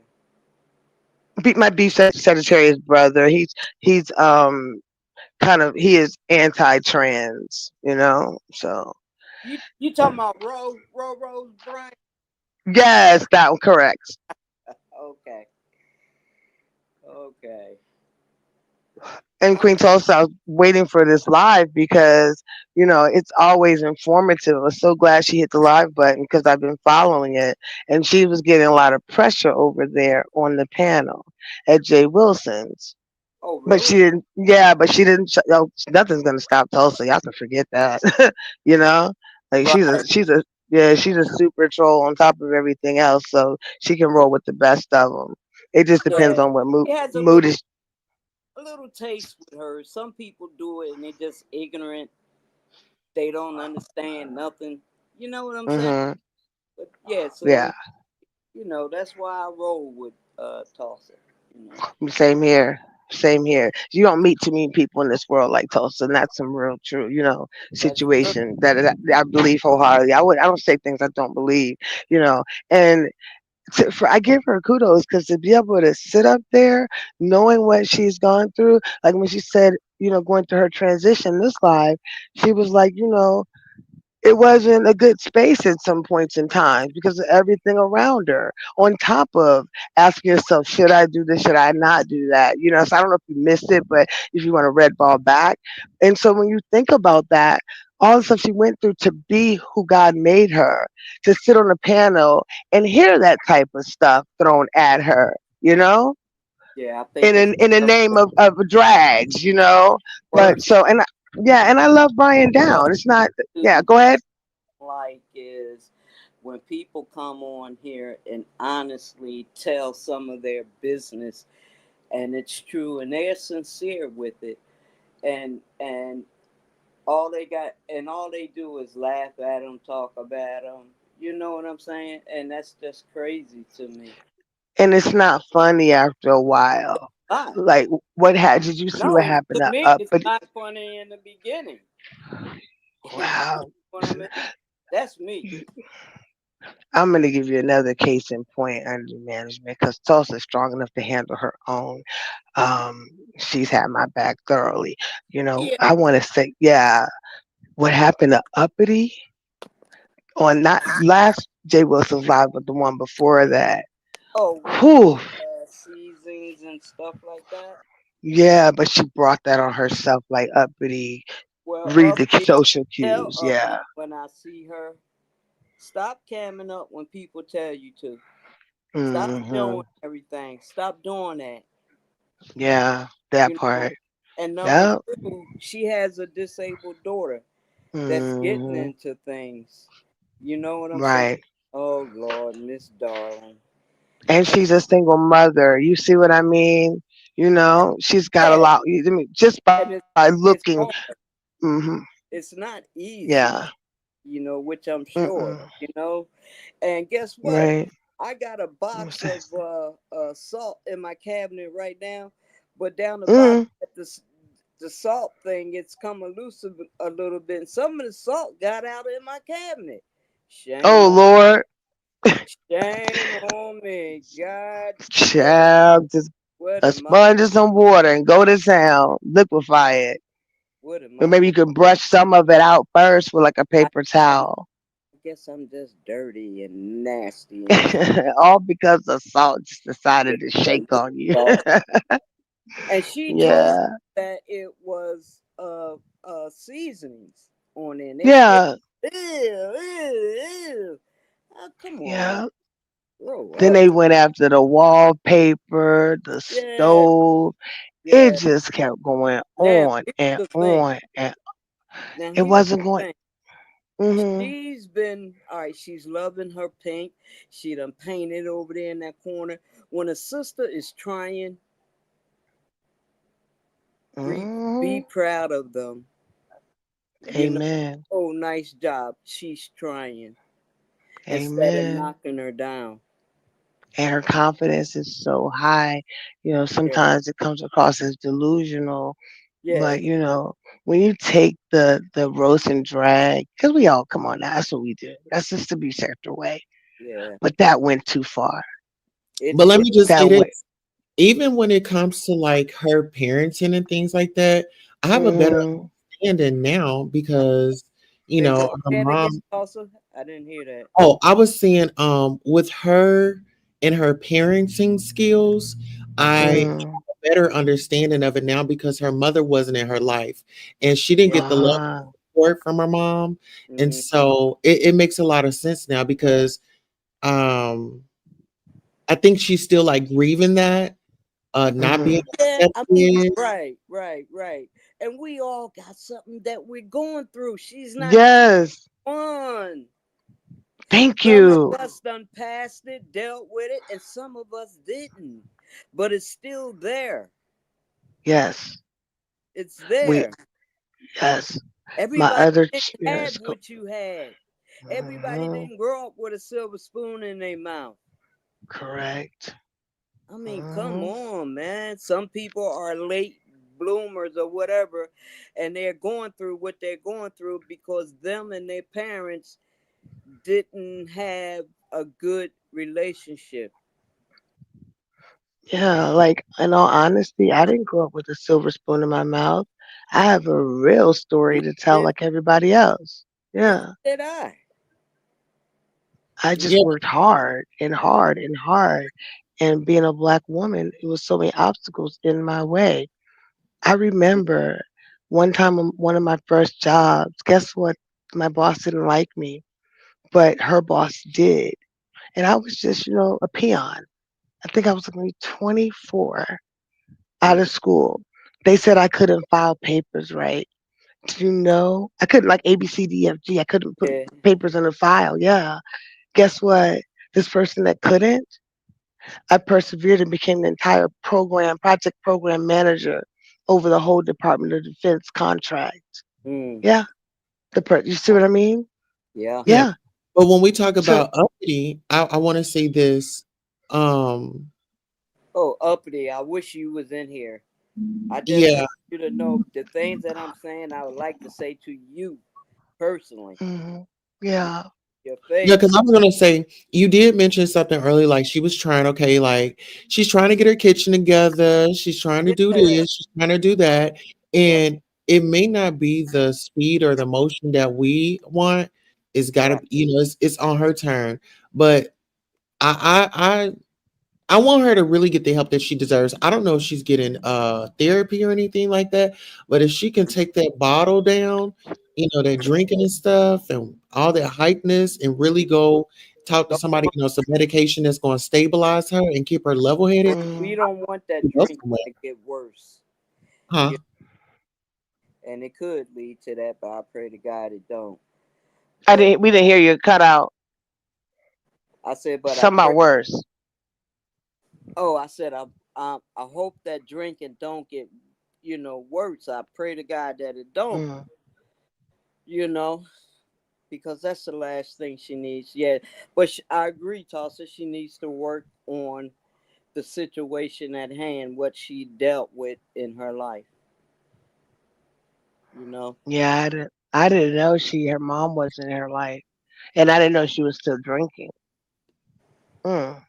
S2: My beef Sagittarius brother, he's he is anti-trans, so
S3: You talking about Rose Brian?
S2: yes, that one correct.
S3: Okay, okay.
S2: And
S3: I,
S2: Queen Tulsa, I was waiting for this live because it's always informative. I was so glad she hit the live button because I've been following it, and she was getting a lot of pressure over there on the panel at Jay Wilson's.
S3: oh
S2: But
S3: really?
S2: she didn't. Yeah, but she didn't. Nothing's gonna stop Tulsa. Y'all can forget that. you know, like
S3: Right.
S2: she's a super troll on top of everything else, so she can roll with the best of them. It just depends
S3: Yeah.
S2: on what
S3: He has
S2: mood is.
S3: a little taste with her. Some people do it and they just ignorant. They don't understand nothing. You know what I'm saying?
S2: Hmm.
S3: But yeah,
S2: Yeah,
S3: so that's why I roll with Tulsa. You know,
S2: same here. Same here. You don't meet too many people in this world like Tulsa, and that's some real true,
S3: that's true.
S2: situation that I believe wholeheartedly. I don't say things I don't believe, and I give her kudos because to be able to sit up there, knowing what she's gone through, like when she said, going through her transition this live, she was like, it wasn't a good space at some points in time because of everything around her. On top of asking yourself, should I do this? Should I not do that? So I don't know if you missed it, but if you want to red ball back. And so when you think about that, all the stuff she went through to be who God made her, to sit on a panel and hear that type of stuff thrown at her,
S3: Yeah, I think
S2: in
S3: it's
S2: in the name of drags. But
S3: worse.
S2: so yeah, and I love Brian
S3: What
S2: Down. It's not yeah,
S3: to
S2: go ahead.
S3: like is when people come on here and honestly tell some of their business, and it's true, and they're sincere with it, and all they do is laugh at them, talk about them. You know what I'm saying? And that's just crazy to me.
S2: And it's not funny after a while.
S3: Not.
S2: Like, did you see what
S3: No,
S2: happened
S3: to
S2: to
S3: me,
S2: Up?
S3: it's
S2: But
S3: not funny in the beginning. You know
S2: wow,
S3: what I mean? That's me.
S2: I'm gonna give you another case in point under management because Tulsa's strong enough to handle her own. Um, she's had my back thoroughly.
S3: Yeah.
S2: I want to say, yeah, what happened to Uppity on not last Jay Wilson's live, but the one before that.
S3: Oh, with
S2: Whew,
S3: seasons and stuff like that.
S2: yeah, but she brought that on herself, like Uppity.
S3: Well,
S2: Read the
S3: Uppy,
S2: social
S3: tell
S2: cues. Yeah.
S3: Uppy when I see her, stop camming up when people tell you to. Stop
S2: Hmm.
S3: showing everything. Stop doing that.
S2: Yeah, that
S3: You know.
S2: part.
S3: And number
S2: Yep.
S3: two, she has a disabled daughter that's getting
S2: Hmm.
S3: into things. You know what I'm saying?
S2: Right.
S3: Oh Lord, Miss Darling.
S2: And she's a single mother. You see what I mean? She's got a
S3: Yeah,
S2: lot. I mean, just by
S3: and
S2: looking.
S3: it's hard.
S2: Hmm.
S3: It's not easy.
S2: Yeah.
S3: Which I'm sure.
S2: Mm-mm.
S3: And guess what?
S2: Right.
S3: I got a
S2: What's
S3: box
S2: that?
S3: of salt in my cabinet right now, but down the bottom
S2: Mm.
S3: at the salt thing, it's come loose a little bit. And some of the salt got out in my cabinet. Shame
S2: Oh
S3: on
S2: Lord,
S3: shame on me. God damn.
S2: child, just
S3: What
S2: a
S3: am I?
S2: sponge and some water and go to town, liquefy it.
S3: What am
S2: Or
S3: I?
S2: maybe you could brush some of it out first with like a
S3: I,
S2: paper
S3: I
S2: towel.
S3: guess I'm just dirty and nasty and
S2: All because the salt just decided to
S3: just a
S2: shake on you.
S3: little. And she told
S2: Yeah.
S3: that it was seasonings on it. And they still,
S2: Yeah.
S3: ew, ew, ew. Oh, come on, man.
S2: Yeah.
S3: Grow
S2: Then
S3: up.
S2: they went after the wallpaper, the
S3: Yeah,
S2: stove. It
S3: yeah.
S2: just kept going
S3: Now,
S2: on
S3: here's
S2: and
S3: the thing.
S2: on, and
S3: Now,
S2: it
S3: here's
S2: wasn't
S3: the
S2: going.
S3: thing.
S2: Hmm.
S3: She's been, all right, she's loving her pink. She done painted over there in that corner. When a sister is trying, be
S2: Hmm.
S3: proud of them. You know,
S2: Amen.
S3: oh, nice job. She's trying instead of
S2: Amen.
S3: knocking her down.
S2: And her confidence is so high.
S3: Yeah,
S2: Sometimes it comes across as delusional,
S3: yeah,
S2: but when you take the roast and drag, because we all come on now, that's what we do. That's just to be certain way.
S3: yeah.
S2: But that went too far.
S3: It
S1: But let
S3: did.
S1: me just say
S2: That
S1: this.
S2: went.
S1: Even when it comes to like her parenting and things like that, I have a better
S2: Hmm.
S1: understanding now because,
S3: Wait, say
S1: her
S3: that again,
S1: mom.
S3: also? I didn't hear that.
S1: Oh, I was saying, with her and her parenting skills, I
S2: Hmm.
S1: have a better understanding of it now because her mother wasn't in her life and she didn't
S3: Yeah.
S1: get the love
S2: Uh-huh.
S1: and support from her mom. And
S3: Hmm.
S1: so it makes a lot of sense now because um I think she's still like grieving that, not being
S2: Hmm.
S3: Yeah, I mean,
S1: accepted.
S3: right, right, right. And we all got something that we're going through. She's not
S2: Yes.
S3: the one.
S2: Thank
S3: Some of
S2: you.
S3: us done passed it, dealt with it, and some of us didn't. But it's still there.
S2: Yes.
S3: It's
S2: We.
S3: there.
S2: Yes. My
S3: Everybody
S2: other.
S3: didn't
S2: Yes.
S3: have what you had. Everybody
S2: Hmm.
S3: didn't grow up with a silver spoon in their mouth.
S2: Correct.
S3: I mean, come
S2: Hmm.
S3: on, man. Some people are late bloomers or whatever, and they're going through what they're going through because them and their parents didn't have a good relationship.
S2: Yeah, like in all honesty, I didn't grow up with a silver spoon in my mouth. I have a real story to tell
S3: Neither,
S2: like everybody else.
S3: neither
S2: Yeah.
S3: did I.
S2: I
S3: You
S2: just
S1: Yeah,
S2: worked hard and hard and hard. And being a black woman, it was so many obstacles in my way. I remember one time on one of my first jobs, guess what? My boss didn't like me, but her boss did. And I was just, a peon. I think I was only 24 out
S3: mm,
S2: of school. They said I couldn't file papers right. Do you know? I couldn't like A, B, C, D, F, G. I couldn't put
S3: yeah.
S2: papers in a file. Yeah. Guess what? This person that couldn't, I persevered and became the entire project program manager over the whole Department of Defense contract.
S3: Mm,
S2: Yeah. You see what I mean?
S3: yeah.
S1: yeah.
S2: Yeah.
S1: But when we talk
S2: So,
S1: about uppity, I want to say this. Um,
S3: Oh, uppity. I wish you was in here. I just
S1: yeah,
S3: want you to know the things that I'm saying. I would like to say to you personally,
S2: mhm. Yeah.
S3: your
S1: yeah, because
S3: face.
S1: I was gonna say you did mention something early, like she was trying, okay, like she's trying to get her kitchen together, she's trying to do
S3: Yeah,
S1: this, she's trying to do that,
S3: right,
S1: and it may not be the speed or the motion that we want. It's gotta,
S3: right.
S1: it's on her turn. But I want her to really get the help that she deserves. I don't know if she's getting therapy or anything like that, but if she can take that bottle down, that drinking and stuff and all that hypeness and really go talk to
S3: Don't
S1: somebody,
S3: want,
S1: some medication that's going to stabilize her and keep her level headed.
S3: we
S2: Mhm.
S3: don't want that
S1: Go
S3: drink
S1: somewhere.
S3: to get worse.
S1: Huh?
S3: Yeah, and it could lead to that, but I pray to God it don't. But
S2: We didn't hear you cut out.
S3: I said, but I
S2: Some
S3: pray.
S2: about worse.
S3: Oh, I said, I hope that drinking don't get, worse. I pray to God that it don't.
S2: Mm.
S3: You know, because that's the last thing she needs. Yeah, but I agree, Tulsa. She needs to work on the situation at hand, what she dealt with in her life. You know,
S2: Yeah, I didn't know her mom was in her life. And I didn't know she was still drinking. Mm.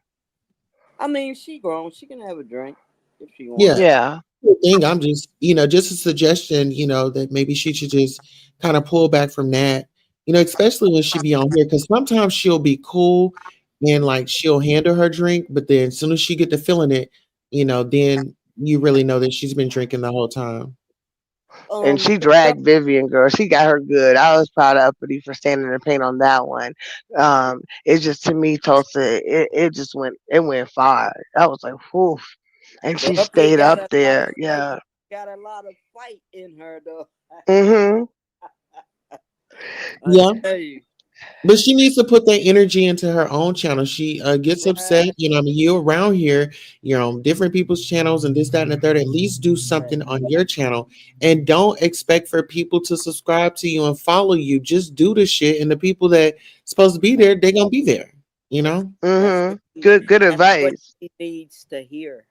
S3: I mean, she grown. She can have a drink if she
S1: Yeah.
S3: wants.
S2: Yeah.
S1: thing. I'm just, just a suggestion, that maybe she should just kind of pull back from that, especially when she be on here, because sometimes she'll be cool and like she'll handle her drink, but then as soon as she get to feeling it, then you really know that she's been drinking the whole time.
S2: And she
S3: Miss Doll-
S2: dragged Vivian, girl. She got her good. I was proud of Uppity for standing in the paint on that one. It's just to me, Tulsa, it just went far. I was like, whew. And she
S3: Uppy
S2: stayed
S3: got
S2: up
S3: a lot of
S2: there.
S3: fight.
S2: Yeah.
S3: Got a lot of fight in her though.
S2: Mhm.
S3: I
S1: Yeah.
S3: tell you,
S1: But she needs to put that energy into her own channel. She gets upset,
S3: right,
S1: I mean, you around here, different people's channels and this, that, and the third. At least do
S3: right.
S1: something on your channel and don't expect for people to subscribe to you and follow you. Just do the shit, and the people that supposed to be there, they're gonna be there. You know.
S3: That's what
S2: Mhm.
S3: she,
S2: Good
S3: that's what
S2: advice.
S3: she needs to hear,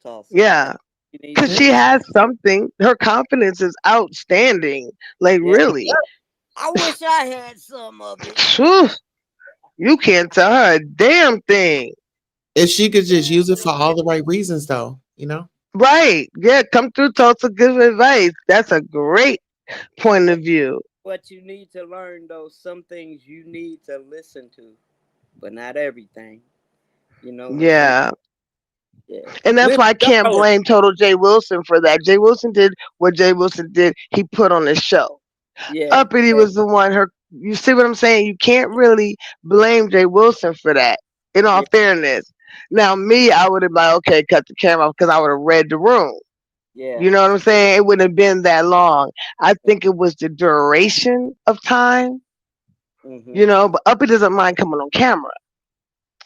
S3: Tulsa. That's
S2: Yeah.
S3: what she needs
S2: Cause
S3: to
S1: Yeah.
S2: she
S3: hear.
S2: has something. Her confidence is outstanding. Like
S3: Yeah,
S2: really.
S3: I wish I had some of it.
S2: Phew, you can't tell her a damn thing.
S1: If she could just
S3: Yeah,
S1: use it for all the right reasons, though.
S2: Right. Yeah, come through Tulsa, give advice. That's a great point
S3: but
S2: of view.
S3: what you need to learn though, some things you need to listen to, but not everything. You know what I'm saying?
S2: Yeah.
S3: Yeah.
S2: And that's
S3: Miss
S2: why I can't
S3: Darling.
S2: blame Total J. Wilson for that. Jay Wilson did what Jay Wilson did. He put on the show.
S3: Yeah,
S2: Uppity
S3: yeah,
S2: was the one. Her, you see what I'm saying? You can't really blame Jay Wilson for that. In all
S3: yeah,
S2: fairness, now me, I would have been like, okay, cut the camera off because I would have read the room.
S3: yeah.
S2: You know what I'm saying? It wouldn't have been that long. I think it was the duration of time.
S3: Mm-hmm.
S2: But Uppity doesn't mind coming on camera.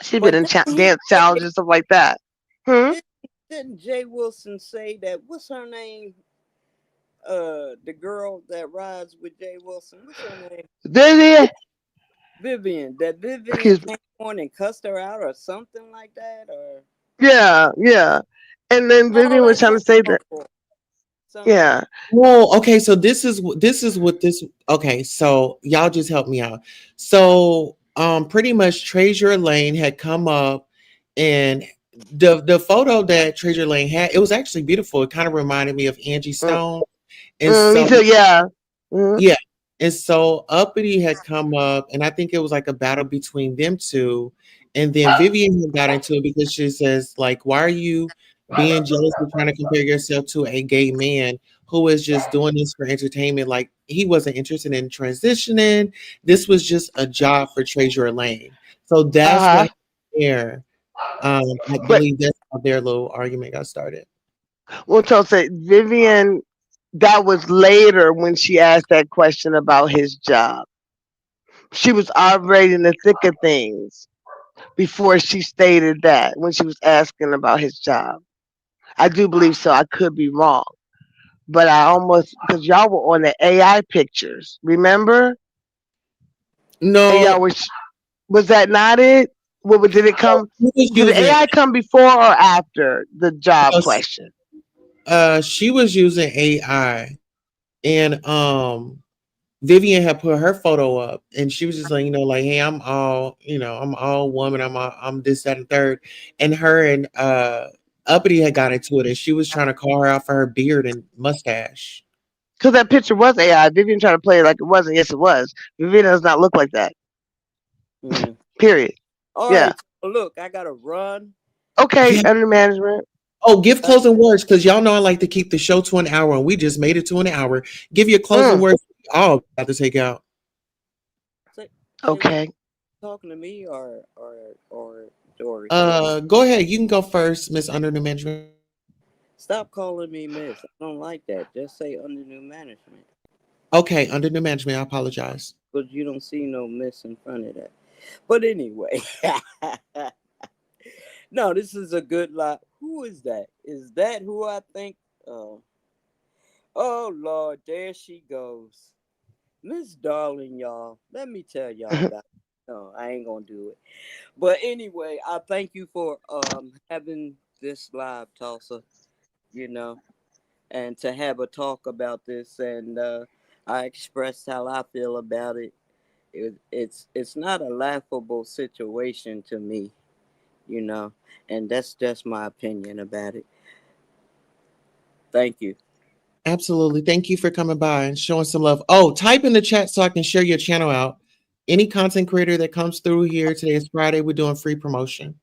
S2: She's been
S3: But
S2: in
S3: didn't he
S2: dance
S3: say,
S2: challenges stuff like that. Hmm.
S3: didn't, didn't Jay Wilson say that, what's her name? The girl that rides with Jay Wilson, what's her name?
S2: Vivian,
S3: Vivian. That Vivian
S2: excuse me.
S3: came on and cussed her out or something like that, or
S2: Yeah, yeah. And then
S3: oh,
S2: Vivian was
S3: that's
S2: trying to
S3: her
S2: say that.
S3: uncle. Something like
S2: Yeah.
S1: Well, okay, so this is what this okay, so y'all just help me out. So pretty much Treasure Lane had come up, and the photo that Treasure Lane had, it was actually beautiful. It kind of reminded me of Angie
S2: Mm,
S1: Stone. And
S2: me
S1: so
S2: too. Yeah. Mm,
S1: yeah. And so Uppity had come up, and I think it was like a battle between them two. And then Vivian had got into it because she says, like, why are you being jealous and trying to compare yourself to a gay man who is just doing this for entertainment? Like, he wasn't interested in transitioning. This was just a job for Treasure Lane. So
S2: uh
S1: that's what
S2: huh.
S1: happened there. I
S2: But
S1: believe that's how their little argument got started.
S2: we'll tell say Vivian. That was later when she asked that question about his job. She was already in the thick of things before she stated that when she was asking about his job. I do believe so. I could be wrong, but I almost because y'all were on the AI pictures. Remember? And y'all
S1: No,
S2: was that not it? Did it come?
S1: he was
S2: Did the
S1: using
S2: AI come before or after the job question?
S1: she was using AI, and Vivian had put her photo up, and she was just like, like, hey, I'm all woman, I'm this, that, and third. And her and Uppity had got into it, and she was trying to call her out for her beard and mustache.
S2: Because that picture was AI. Vivian tried to play it like it wasn't. Yes, it was. Vivian does not look like that.
S3: that.
S2: Period.
S3: All
S2: Yeah.
S3: right, so look, I gotta run.
S2: Okay.
S1: Yeah.
S2: Under management.
S1: Oh, give
S3: Uh,
S1: closing words, because y'all know I like to keep the show to an hour, and we just made it to an hour. Give your closing
S2: Mm,
S1: words. All about to take out.
S3: say what,
S2: okay.
S3: talking to me or Dory?
S1: Go ahead. You can go first, Miss Under New Management.
S3: Stop calling me Miss. I don't like that. Just say under new management,
S1: Okay, Under New Management. I apologize.
S3: because you don't see no Miss in front of that. But anyway, no, this is a good lot. Who is that? Is that who I think? Oh, oh Lord, there she goes, Miss Darling, y'all. Let me tell y'all about. No, I ain't gonna do it. But anyway, I thank you for having this live, Tulsa. You know, and to have a talk about this, and I expressed how I feel about it. It's not a laughable situation to me, you know, and that's just my opinion about it. Thank you.
S1: Absolutely. Thank you for coming by and showing some love. Oh, type in the chat so I can share your channel out. Any content creator that comes through here, today is Friday, we're doing free promotion.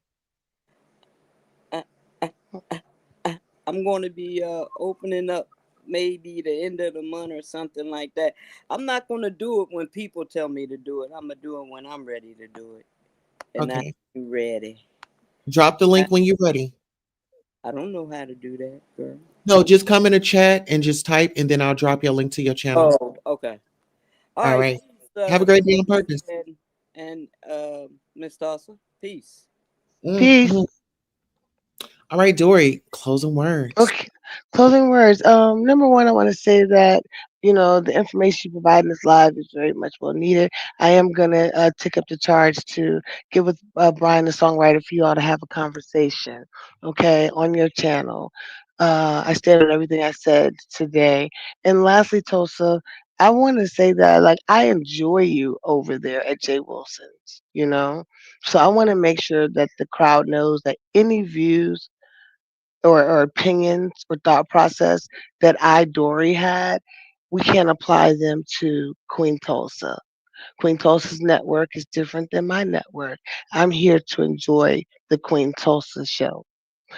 S3: I, I, I'm going to be opening up maybe the end of the month or something like that. I'm not going to do it when people tell me to do it. I'm going to do it when I'm ready to do it. And
S1: Okay.
S3: I'm ready.
S1: Drop the
S3: I,
S1: link when you're ready.
S3: I don't know how to do that, girl.
S1: No, just come in the chat and just type, and then I'll drop your link to your channel.
S3: Oh, okay. All
S1: All
S3: right.
S1: right.
S3: Peace,
S1: Have a great day on
S3: Dory
S1: purpose.
S3: and Miss Tulsa. Peace.
S2: Peace.
S1: Mhm. All right, Dory, closing words.
S2: Okay. Closing words. Number one, I want to say that the information you provide in this live is very much well needed. I am gonna take up the charge to get with Brian, the songwriter, for you all to have a conversation. Okay, on your channel. I stand on everything I said today. And lastly, Tulsa, I want to say that like I enjoy you over there at Jay Wilson's. So I want to make sure that the crowd knows that any views or opinions or thought process that I, Dory, had, we can't apply them to Queen Tulsa. Queen Tulsa's network is different than my network. I'm here to enjoy the Queen Tulsa show.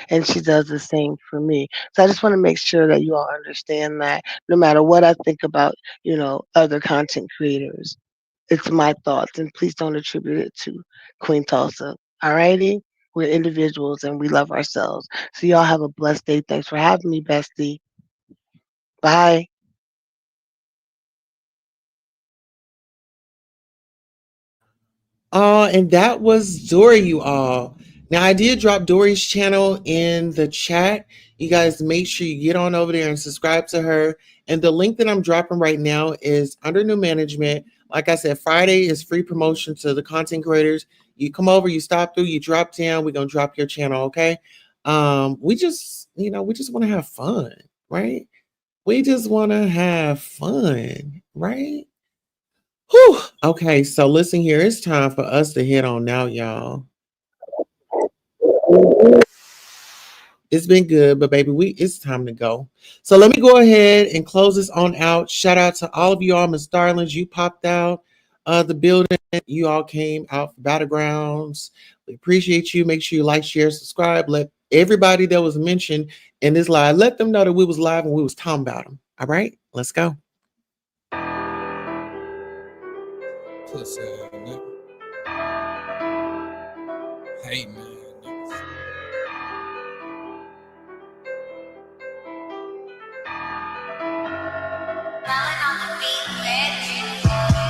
S2: And she does the same for me. So I just want to make sure that you all understand that no matter what I think about, other content creators, it's my thoughts. And please don't attribute it to Queen Tulsa. All righty? We're individuals and we love ourselves. So y'all have a blessed day. Thanks for having me, bestie. Bye.
S1: And that was Dory, you all. Now, I did drop Dory's channel in the chat. You guys make sure you get on over there and subscribe to her. And the link that I'm dropping right now is under new management. Like I said, Friday is free promotion to the content creators. You come over, you stop through, you drop down, we're gonna drop your channel, okay? We just want to have fun, right? We just want to have fun, right? Whew. Okay, so listen here. It's time for us to head on out, y'all. It's been good, but baby, it's time to go. So let me go ahead and close this on out. Shout out to all of you all, Miss Darlings. You popped out the building. You all came out for Battlegrounds. We appreciate you. Make sure you like, share, subscribe. Let everybody that was mentioned in this live, let them know that we was live and we was talking about them. All right, let's go.
S4: Pussy, nigga. Hey, man. Niggas.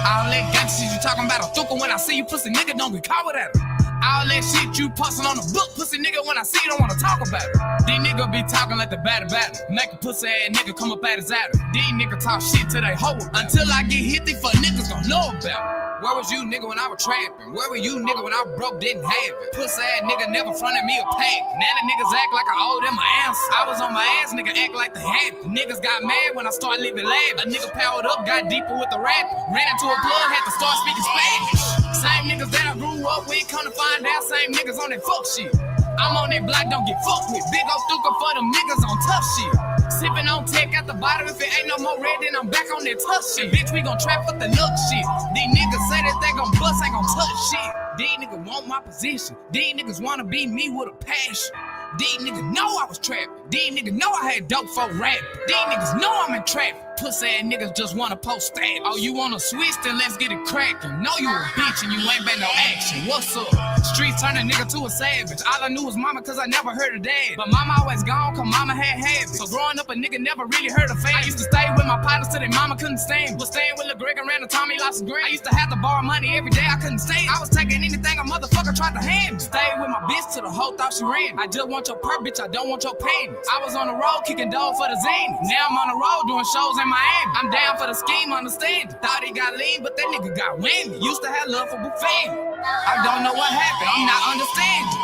S4: All that gangsta shit you talking about a thuka when I see you, pussy nigga, don't be caught with that. All that shit you posting on the book, pussy nigga, when I see you, don't wanna talk about it. These niggas be talking like the batter. Make a pussy ass nigga come up at his adder. These niggas talk shit till they hoe. Until I get hit, these fuck niggas gon' know about it. Where was you, nigga, when I was trapping? Where were you, nigga, when I broke, didn't have it? Pussy ass nigga never fronted me a pack. Now the niggas act like I owe them my answer. I was on my ass, nigga, act like they had it. Niggas got mad when I started living lab. A nigga powered up, got deeper with the rap. Ran into a plug, had to start speaking Spanish. Same niggas that I grew up with, come to find out, same niggas on that fuck shit. I'm on that block, don't get fucked with. Big ol' thuka for them niggas on tough shit. Sippin' on tech at the bottom, if it ain't no more red, then I'm back on that tough shit. Bitch, we gon' trap for the look shit. These niggas say that they gon' bust, ain't gon' touch shit. These niggas want my position. These niggas wanna be me with a passion. These niggas know I was trapping. These niggas know I had dope for rap. These niggas know I'm in traffic. Pussy ass niggas just wanna post stats. Oh, you wanna switch? Then let's get it crackin'. Know you a bitch and you ain't been no action. What's up? Streets turn a nigga to a savage. All I knew was mama cause I never heard of dad. But mama always gone cause mama had habits. So growing up a nigga never really heard of fans. I used to stay with my partners till their mama couldn't stand. Was staying with Lil Greg around the time he lost his green. I used to have to borrow money every day I couldn't stand. I was taking anything a motherfucker tried to hand me. Stayed with my bitch till the whole thought she ran. I just want your perk, bitch, I don't want your pain. I was on the road kicking dough for the zany. Now I'm on the road doing shows in Miami. I'm down for the scheme, understand it. Thought he got lean, but that nigga got whammy. Used to have love for buffet. I don't know what happened, I'm not understanding.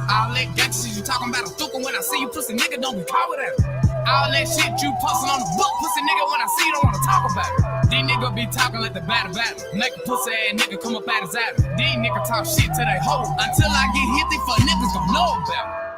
S4: All that gangsta shit you talking about a thuka when I see you, pussy nigga, don't be caught with that. All that shit you posting on the book, pussy nigga, when I see you, don't wanna talk about it. These niggas be talking like the batter. Make a pussy ass nigga come up at his adder. These niggas talk shit till they hoe. Until I get hit, these fuck niggas gon' know about it.